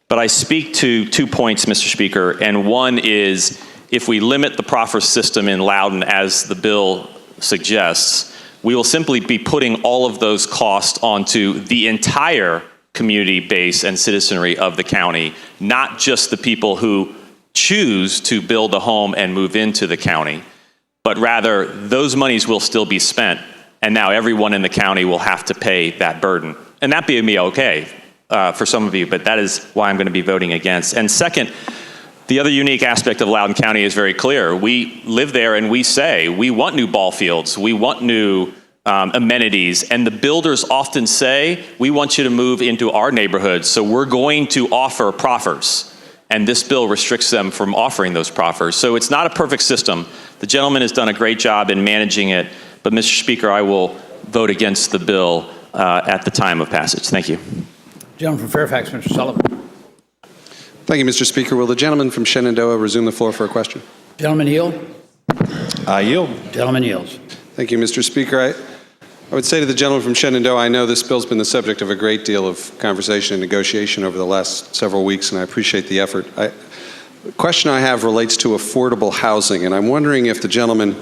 but I speak to 2 points, Mr. Speaker, and one is if we limit the proffer system in Loudoun as the bill suggests, we will simply be putting all of those costs onto the entire community base and citizenry of the county, not just the people who choose to build a home and move into the county, but rather those monies will still be spent, and now everyone in the county will have to pay that burden. And that being okay for some of you, but that is why I'm going to be voting against. And second, the other unique aspect of Loudoun County is very clear. We live there and we say, we want new ball fields, we want new amenities, and the builders often say, we want you to move into our neighborhoods, so we're going to offer proffers. And this bill restricts them from offering those proffers. So it's not a perfect system. The gentleman has done a great job in managing it, but Mr. Speaker, I will vote against the bill at the time of passage. Thank you. Gentleman from Fairfax, Mr. Sullivan. Thank you, Mr. Speaker. Will the gentleman from Shenandoah resume the floor for a question? Gentleman yield. I yield. Gentleman yields. Thank you, Mr. Speaker. I would say to the gentleman from Shenandoah, I know this bill's been the subject of a great deal of conversation and negotiation over the last several weeks, and I appreciate the effort. The question I have relates to affordable housing, and I'm wondering if the gentleman,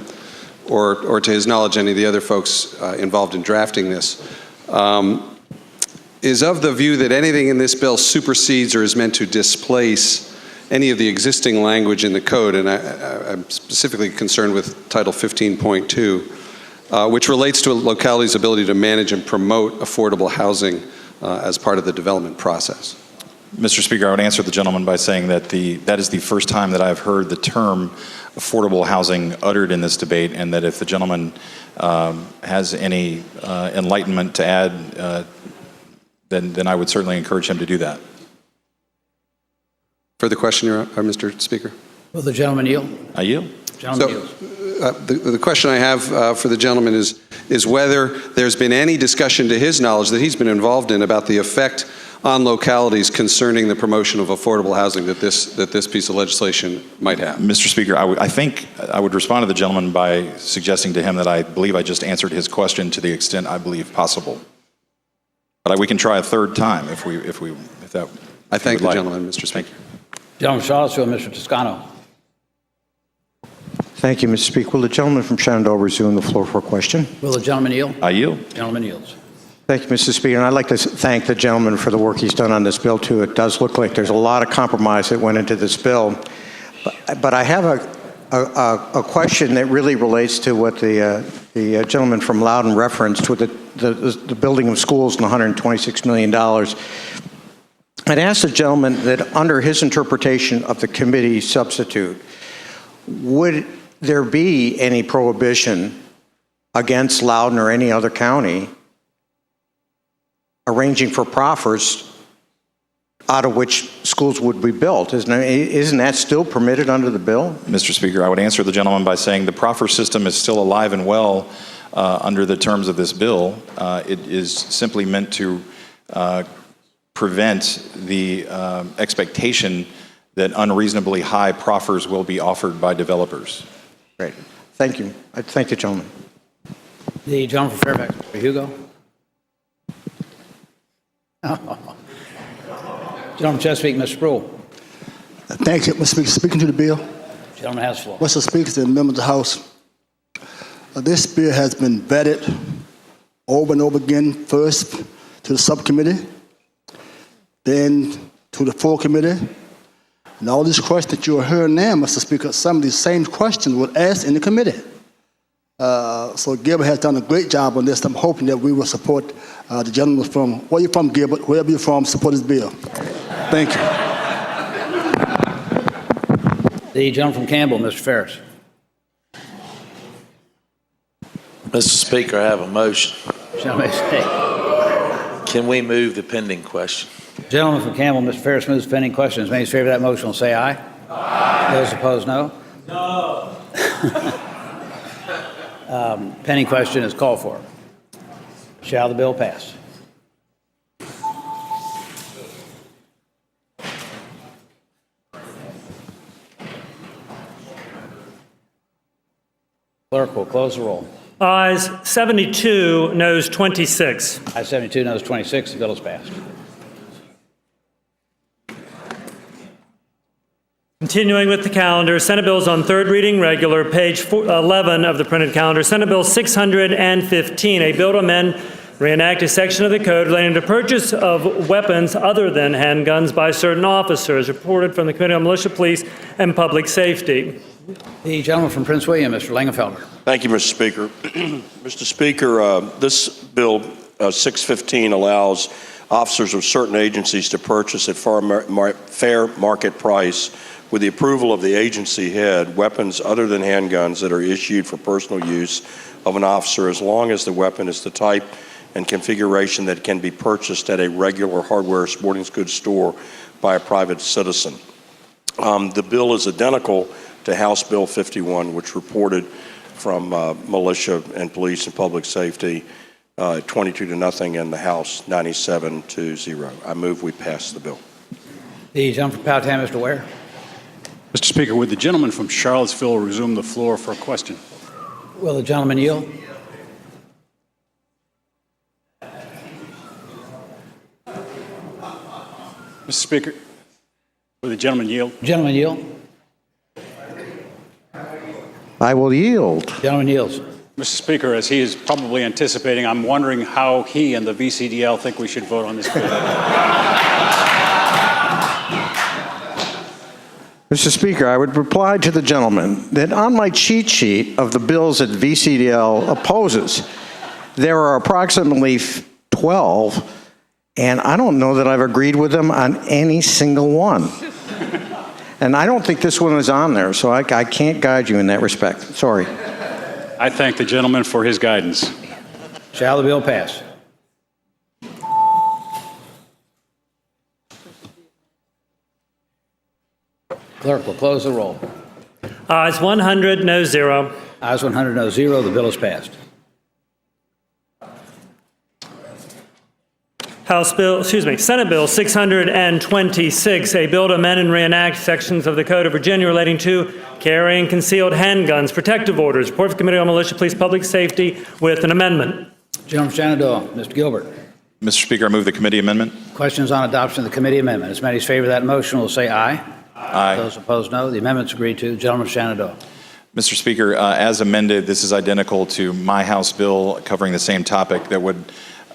or to his knowledge, any of the other folks involved in drafting this, is of the view that anything in this bill supersedes or is meant to displace any of the existing language in the code, and I'm specifically concerned with Title 15.2, which relates to a locality's ability to manage and promote affordable housing as part of the development process. Mr. Speaker, I would answer the gentleman by saying that that is the first time that I've heard the term affordable housing uttered in this debate, and that if the gentleman has any enlightenment to add, then I would certainly encourage him to do that. Further question, Mr. Speaker? Will the gentleman yield? I yield. Gentleman yields. The question I have for the gentleman is whether there's been any discussion to his knowledge that he's been involved in about the effect on localities concerning the promotion of affordable housing that this piece of legislation might have. Mr. Speaker, I think I would respond to the gentleman by suggesting to him that I believe I just answered his question to the extent I believe possible. But we can try a third time if that. I thank the gentleman, Mr. Speaker. Gentleman from Charlottesville, Mr. Toscano. Thank you, Mr. Speaker. Will the gentleman from Shenandoah resume the floor for a question? Will the gentleman yield? I yield. Gentleman yields. Thank you, Mr. Speaker. And I'd like to thank the gentleman for the work he's done on this bill, too. It does look like there's a lot of compromise that went into this bill. But I have a question that really relates to what the gentleman from Loudoun referenced with the building of schools and $126 million. I'd ask the gentleman that under his interpretation of the committee substitute, would there be any prohibition against Loudoun or any other county arranging for proffers out of which schools would be built? Isn't that still permitted under the bill? Mr. Speaker, I would answer the gentleman by saying the proffer system is still alive and well under the terms of this bill. It is simply meant to prevent the expectation that unreasonably high proffers will be offered by developers. Great. Thank you. I thank the gentleman. The gentleman from Fairfax, Mr. Hugo. Gentleman from Chesapeake, Mr. Sproul. Thank you, Mr. Speaker. Speaking to the bill. Gentleman has the floor. Mr. Speaker and members of the House, this bill has been vetted over and over again, first to the subcommittee, then to the full committee. And all these questions that you are hearing now, Mr. Speaker, some of these same questions were asked in the committee. So Gilbert has done a great job on this. I'm hoping that we will support the gentleman from, where you from, Gilbert? Wherever you're from, support this bill. Thank you. The gentleman from Campbell, Mr. Ferris. Mr. Speaker, I have a motion. Gentleman say. Can we move the pending question? Gentleman from Campbell, Mr. Ferris, moves the pending question. As many as favor that motion will say aye. Aye. Those opposed, no. No. Pending question is called for. Shall the bill pass? Clerk will close the roll. Ayes 72, noes 26. Ayes 72, noes 26. The bill is passed. Continuing with the calendar, Senate bills on third reading, regular, page 11 of the printed calendar. Senate Bill 615, a bill to amend, reenact a section of the code relating to purchase of weapons other than handguns by certain officers, reported from the Committee on Militia, Police, and Public Safety. The gentleman from Prince William, Mr. Langenfelder. Thank you, Mr. Speaker. Mr. Speaker, this bill 615 allows officers of certain agencies to purchase at fair market price, with the approval of the agency head, weapons other than handguns that are issued for personal use of an officer, as long as the weapon is the type and configuration that can be purchased at a regular hardware sporting goods store by a private citizen. The bill is identical to House Bill 51, which reported from Militia and Police and Public Safety 22-0 in the House 97-0. I move we pass the bill. The gentleman from Powhatan, Mr. Ware. Mr. Speaker, would the gentleman from Charlottesville resume the floor for a question? Will the gentleman yield? Mr. Speaker, will the gentleman yield? Gentleman yield? I will yield. Gentleman yields. Mr. Speaker, as he is probably anticipating, I'm wondering how he and the VCDL think we should vote on this bill. Mr. Speaker, I would reply to the gentleman that on my cheat sheet of the bills that VCDL opposes, there are approximately 12, and I don't know that I've agreed with them on any single one. And I don't think this one is on there, so I can't guide you in that respect. Sorry. I thank the gentleman for his guidance. Shall the bill pass? Clerk will close the roll. Ayes 100, no 0. Ayes 100, no 0. The bill is passed. Senate Bill 626, a bill to amend and reenact sections of the Code of Virginia relating to carrying concealed handguns, protective orders. Report for Committee on Militia, Police, Public Safety with an amendment. Gentleman from Shenandoah, Mr. Gilbert. Mr. Speaker, I move the committee amendment. Questions on adoption of the committee amendment. As many as favor that motion will say aye. Aye. Those opposed, no. The amendment's agreed to. Gentleman from Shenandoah. Mr. Speaker, as amended, this is identical to my House bill covering the same topic that would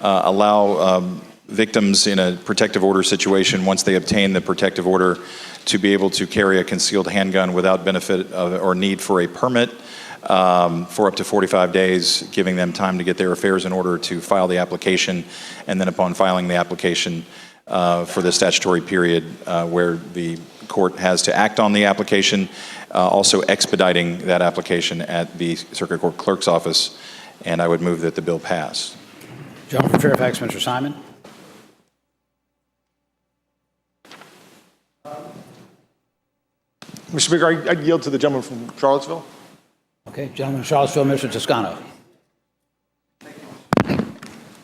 allow victims in a protective order situation, once they obtain the protective order, to be able to carry a concealed handgun without benefit or need for a permit for up to 45 days, giving them time to get their affairs in order to file the application, and then upon filing the application for the statutory period where the court has to act on the application, also expediting that application at the Circuit Court Clerk's office, and I would move that the bill pass. Gentleman from Fairfax, Mr. Simon. Mr. Speaker, I yield to the gentleman from Charlottesville. Okay, gentleman from Charlottesville, Mr. Toscano.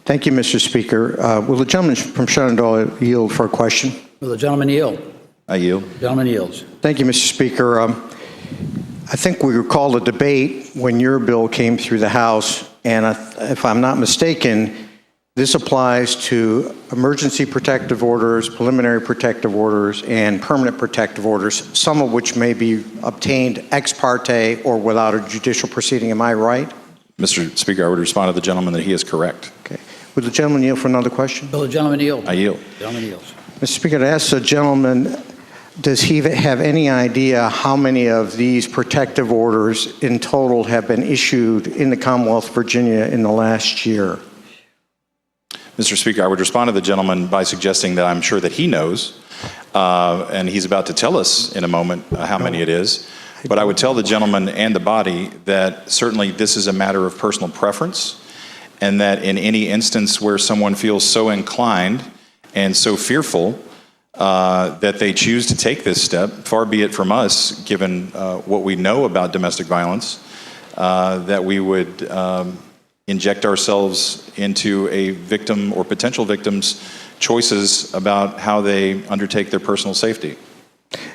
Thank you, Mr. Speaker. Will the gentleman from Shenandoah yield for a question? Will the gentleman yield? I yield. Gentleman yields. Thank you, Mr. Speaker. I think we recall a debate when your bill came through the House, and if I'm not mistaken, This applies to emergency protective orders, preliminary protective orders, and permanent protective orders, some of which may be obtained ex parte or without a judicial proceeding. Am I right? Mr. Speaker, I would respond to the gentleman that he is correct. Okay. Would the gentleman yield for another question? Will the gentleman yield? I yield. Gentleman yields. Mr. Speaker, to ask the gentleman, does he have any idea how many of these protective orders in total have been issued in the Commonwealth of Virginia in the last year? Mr. Speaker, I would respond to the gentleman by suggesting that I'm sure that he knows, and he's about to tell us in a moment how many it is. But I would tell the gentleman and the body that certainly this is a matter of personal preference, and that in any instance where someone feels so inclined and so fearful that they choose to take this step, far be it from us, given what we know about domestic violence, that we would inject ourselves into a victim or potential victim's choices about how they undertake their personal safety.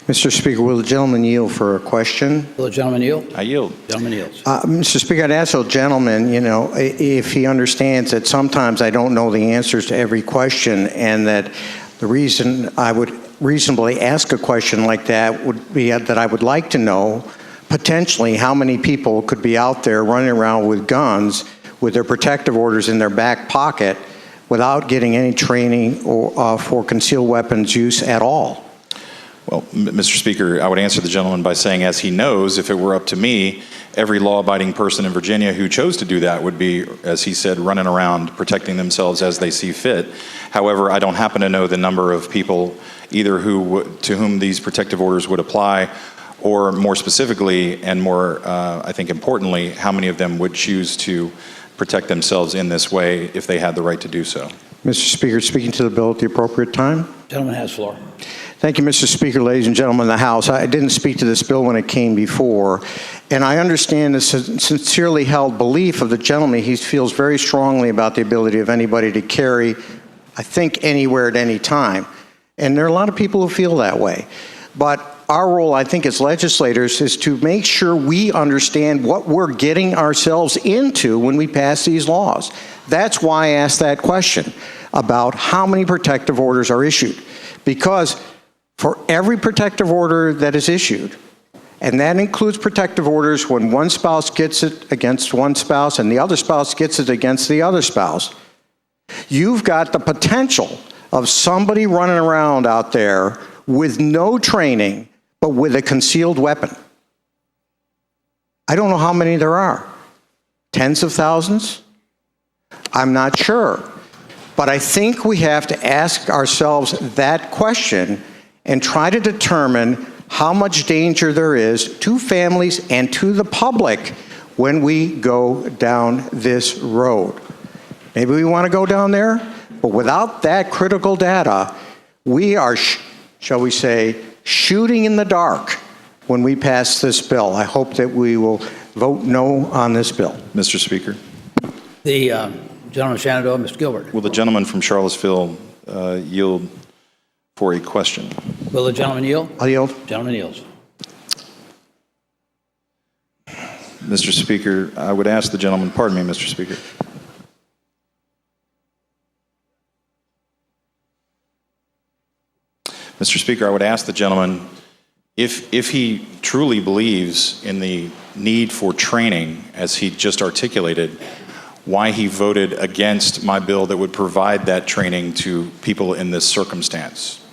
Mr. Speaker, will the gentleman yield for a question? Will the gentleman yield? I yield. Gentleman yields. Mr. Speaker, I'd ask the gentleman, if he understands that sometimes I don't know the answers to every question, and that the reason I would reasonably ask a question like that would be that I would like to know potentially how many people could be out there running around with guns with their protective orders in their back pocket without getting any training or for concealed weapons use at all. Well, Mr. Speaker, I would answer the gentleman by saying, as he knows, if it were up to me, every law-abiding person in Virginia who chose to do that would be, as he said, running around protecting themselves as they see fit. However, I don't happen to know the number of people either to whom these protective orders would apply, or more specifically and more, I think importantly, how many of them would choose to protect themselves in this way if they had the right to do so. Mr. Speaker, speaking to the bill at the appropriate time. Gentleman has floor. Thank you, Mr. Speaker, ladies and gentlemen of the House. I didn't speak to this bill when it came before, and I understand the sincerely held belief of the gentleman. He feels very strongly about the ability of anybody to carry, I think, anywhere at any time. And there are a lot of people who feel that way. But our role, I think, as legislators is to make sure we understand what we're getting ourselves into when we pass these laws. That's why I asked that question about how many protective orders are issued. Because for every protective order that is issued, and that includes protective orders when one spouse gets it against one spouse and the other spouse gets it against the other spouse, you've got the potential of somebody running around out there with no training, but with a concealed weapon. I don't know how many there are. Tens of thousands? I'm not sure. But I think we have to ask ourselves that question and try to determine how much danger there is to families and to the public when we go down this road. Maybe we want to go down there, but without that critical data, we are, shall we say, shooting in the dark when we pass this bill. I hope that we will vote no on this bill. Mr. Speaker. The gentleman of Shenandoah, Mr. Gilbert. Will the gentleman from Charlottesville yield for a question? Will the gentleman yield? I'll yield. Gentleman yields. Mr. Speaker, I would ask the gentleman, pardon me, Mr. Speaker. Mr. Speaker, I would ask the gentleman if he truly believes in the need for training, as he just articulated, why he voted against my bill that would provide that training to people in this circumstance.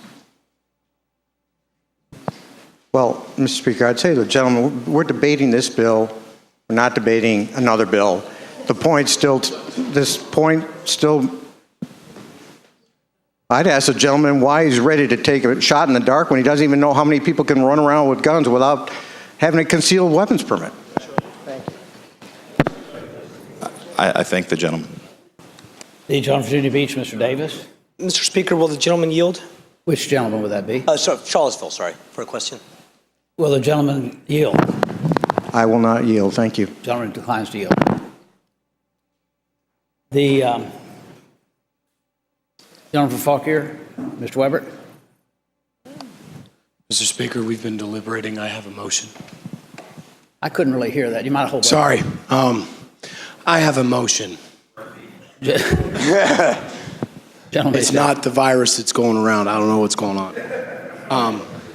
Well, Mr. Speaker, I'd say to the gentleman, we're debating this bill. We're not debating another bill. I'd ask the gentleman why he's ready to take a shot in the dark when he doesn't even know how many people can run around with guns without having a concealed weapons permit. I thank the gentleman. The gentleman from Virginia Beach, Mr. Davis. Mr. Speaker, will the gentleman yield? Which gentleman would that be? Charlottesville, sorry, for a question. Will the gentleman yield? I will not yield. Thank you. Gentleman declines to yield. The gentleman from Fauquier, Mr. Weber. Mr. Speaker, we've been deliberating. I have a motion. I couldn't really hear that. You might hold that. Sorry. I have a motion. Gentleman, It's not the virus that's going around. I don't know what's going on.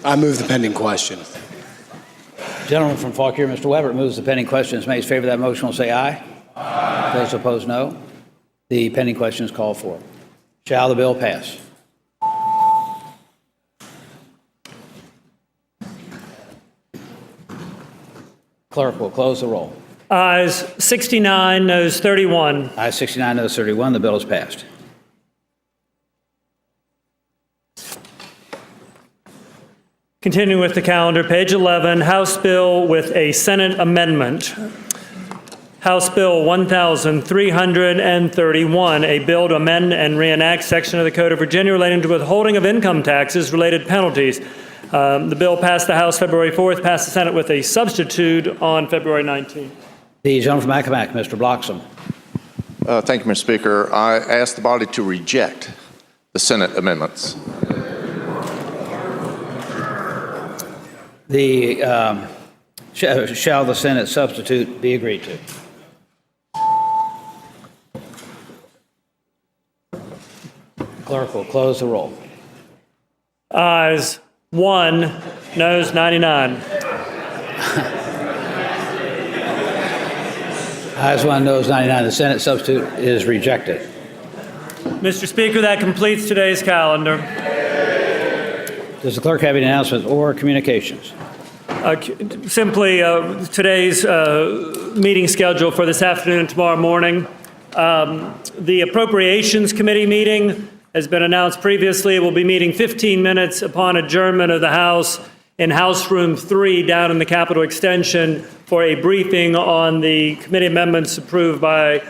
I move the pending question. Gentleman from Fauquier, Mr. Weber, moves the pending question is made. In favor of that motion will say aye. Aye. Those opposed, no. The pending question is called for. Shall the bill pass? Clerk will close the roll. Ayes 69, noes 31. Ayes 69, noes 31. The bill is passed. Continuing with the calendar, page 11, House Bill with a Senate amendment. House Bill 1331, a bill to amend and reenact section of the Code of Virginia relating to withholding of income taxes related penalties. The bill passed the House February 4th, passed the Senate with a substitute on February 19th. The gentleman from Accomack, Mr. Bloxham. Thank you, Mr. Speaker. I ask the body to reject the Senate amendments. Shall the Senate substitute be agreed to? Clerk will close the roll. Ayes 1, noes 99. Ayes 1, noes 99. The Senate substitute is rejected. Mr. Speaker, that completes today's calendar. Does the clerk have any announcements or communications? Simply today's meeting schedule for this afternoon and tomorrow morning. The Appropriations Committee meeting has been announced previously. We'll be meeting 15 minutes upon adjournment of the House in House Room 3 down in the Capitol Extension for a briefing on the committee amendments approved by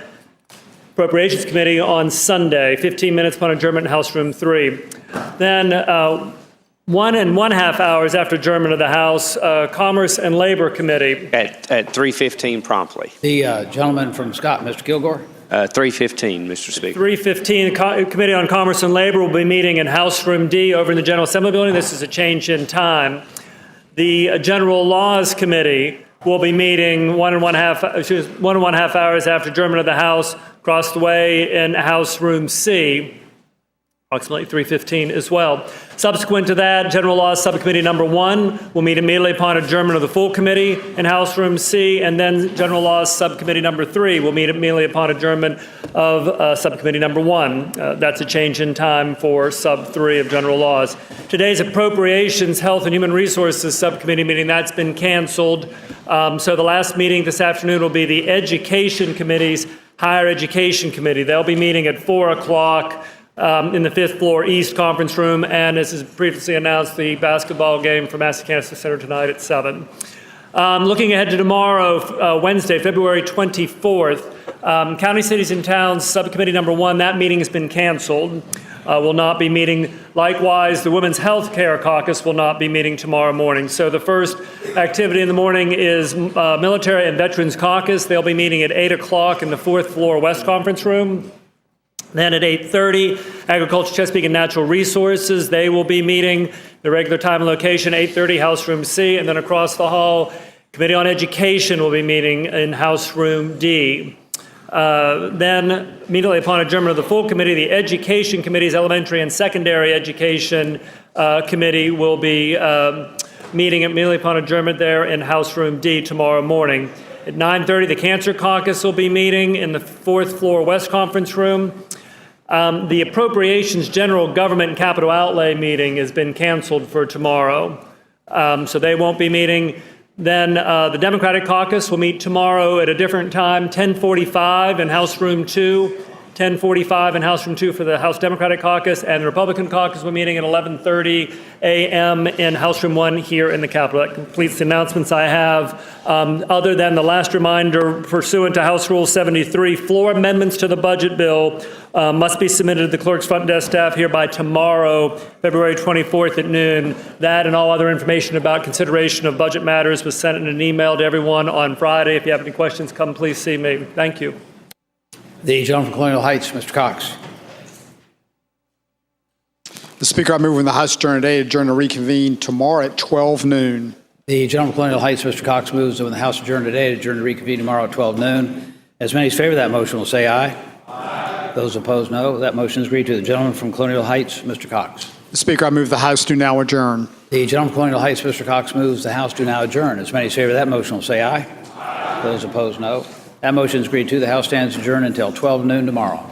Appropriations Committee on Sunday, 15 minutes upon adjournment in House Room 3. Then 1.5 hours after adjournment of the House, Commerce and Labor Committee. At 3:15 promptly. The gentleman from Scott, Mr. Kilgore. 3:15, Mr. Speaker. 3:15, the Committee on Commerce and Labor will be meeting in House Room D over in the General Assembly Building. This is a change in time. The General Laws Committee will be meeting 1.5 hours after adjournment of the House across the way in House Room C, approximately 3:15 as well. Subsequent to that, General Laws Subcommittee number 1 will meet immediately upon adjournment of the full committee in House Room C, and then General Laws Subcommittee number 3 will meet immediately upon adjournment of Subcommittee number 1. That's a change in time for Sub 3 of General Laws. Today's Appropriations, Health and Human Resources Subcommittee meeting, that's been canceled. So the last meeting this afternoon will be the Education Committee's Higher Education Committee. They'll be meeting at 4 o'clock. In the 5th floor East Conference Room, and as is previously announced, the basketball game for Massachancy Center tonight at 7. Looking ahead to tomorrow, Wednesday, February 24th, County, Cities, and Towns Subcommittee number 1, that meeting has been canceled. Will not be meeting. Likewise, the Women's Health Care Caucus will not be meeting tomorrow morning. So the first activity in the morning is Military and Veterans Caucus. They'll be meeting at 8 o'clock in the 4th floor West Conference Room. Then at 8:30, Agriculture, Chesapeake, and Natural Resources, they will be meeting the regular time and location, 8:30, House Room C. And then across the hall, Committee on Education will be meeting in House Room D. Then, immediately upon adjournment of the full committee, the Education Committee's Elementary and Secondary Education Committee will be meeting immediately upon adjournment there in House Room D tomorrow morning. At 9:30, the Cancer Caucus will be meeting in the 4th floor West Conference Room. The Appropriations General Government and Capital Outlay meeting has been canceled for tomorrow, so they won't be meeting. Then the Democratic Caucus will meet tomorrow at a different time, 10:45 in House Room 2, 10:45 in House Room 2 for the House Democratic Caucus, and the Republican Caucus will be meeting at 11:30 a.m. in House Room 1 here in the Capitol. That completes the announcements I have. Other than the last reminder, pursuant to House Rule 73, floor amendments to the budget bill must be submitted to the clerk's front desk staff here by tomorrow, February 24th at noon. That and all other information about consideration of budget matters was sent in an email to everyone on Friday. If you have any questions, come please see me. Thank you. The gentleman from Colonial Heights, Mr. Cox. The Speaker, I move when the House adjourn today, adjourn to reconvene tomorrow at 12 noon. The gentleman from Colonial Heights, Mr. Cox, moves that when the House adjourn today, adjourn to reconvene tomorrow at 12 noon. As many as favor that motion will say aye. Aye. Those opposed, no. That motion is agreed to. The gentleman from Colonial Heights, Mr. Cox. Mr. Speaker, I move the House do now adjourn. The gentleman from Colonial Heights, Mr. Cox, moves the House do now adjourn. As many as favor that motion will say aye. Those opposed, no. That motion is agreed to. The House stands adjourned until 12 noon tomorrow.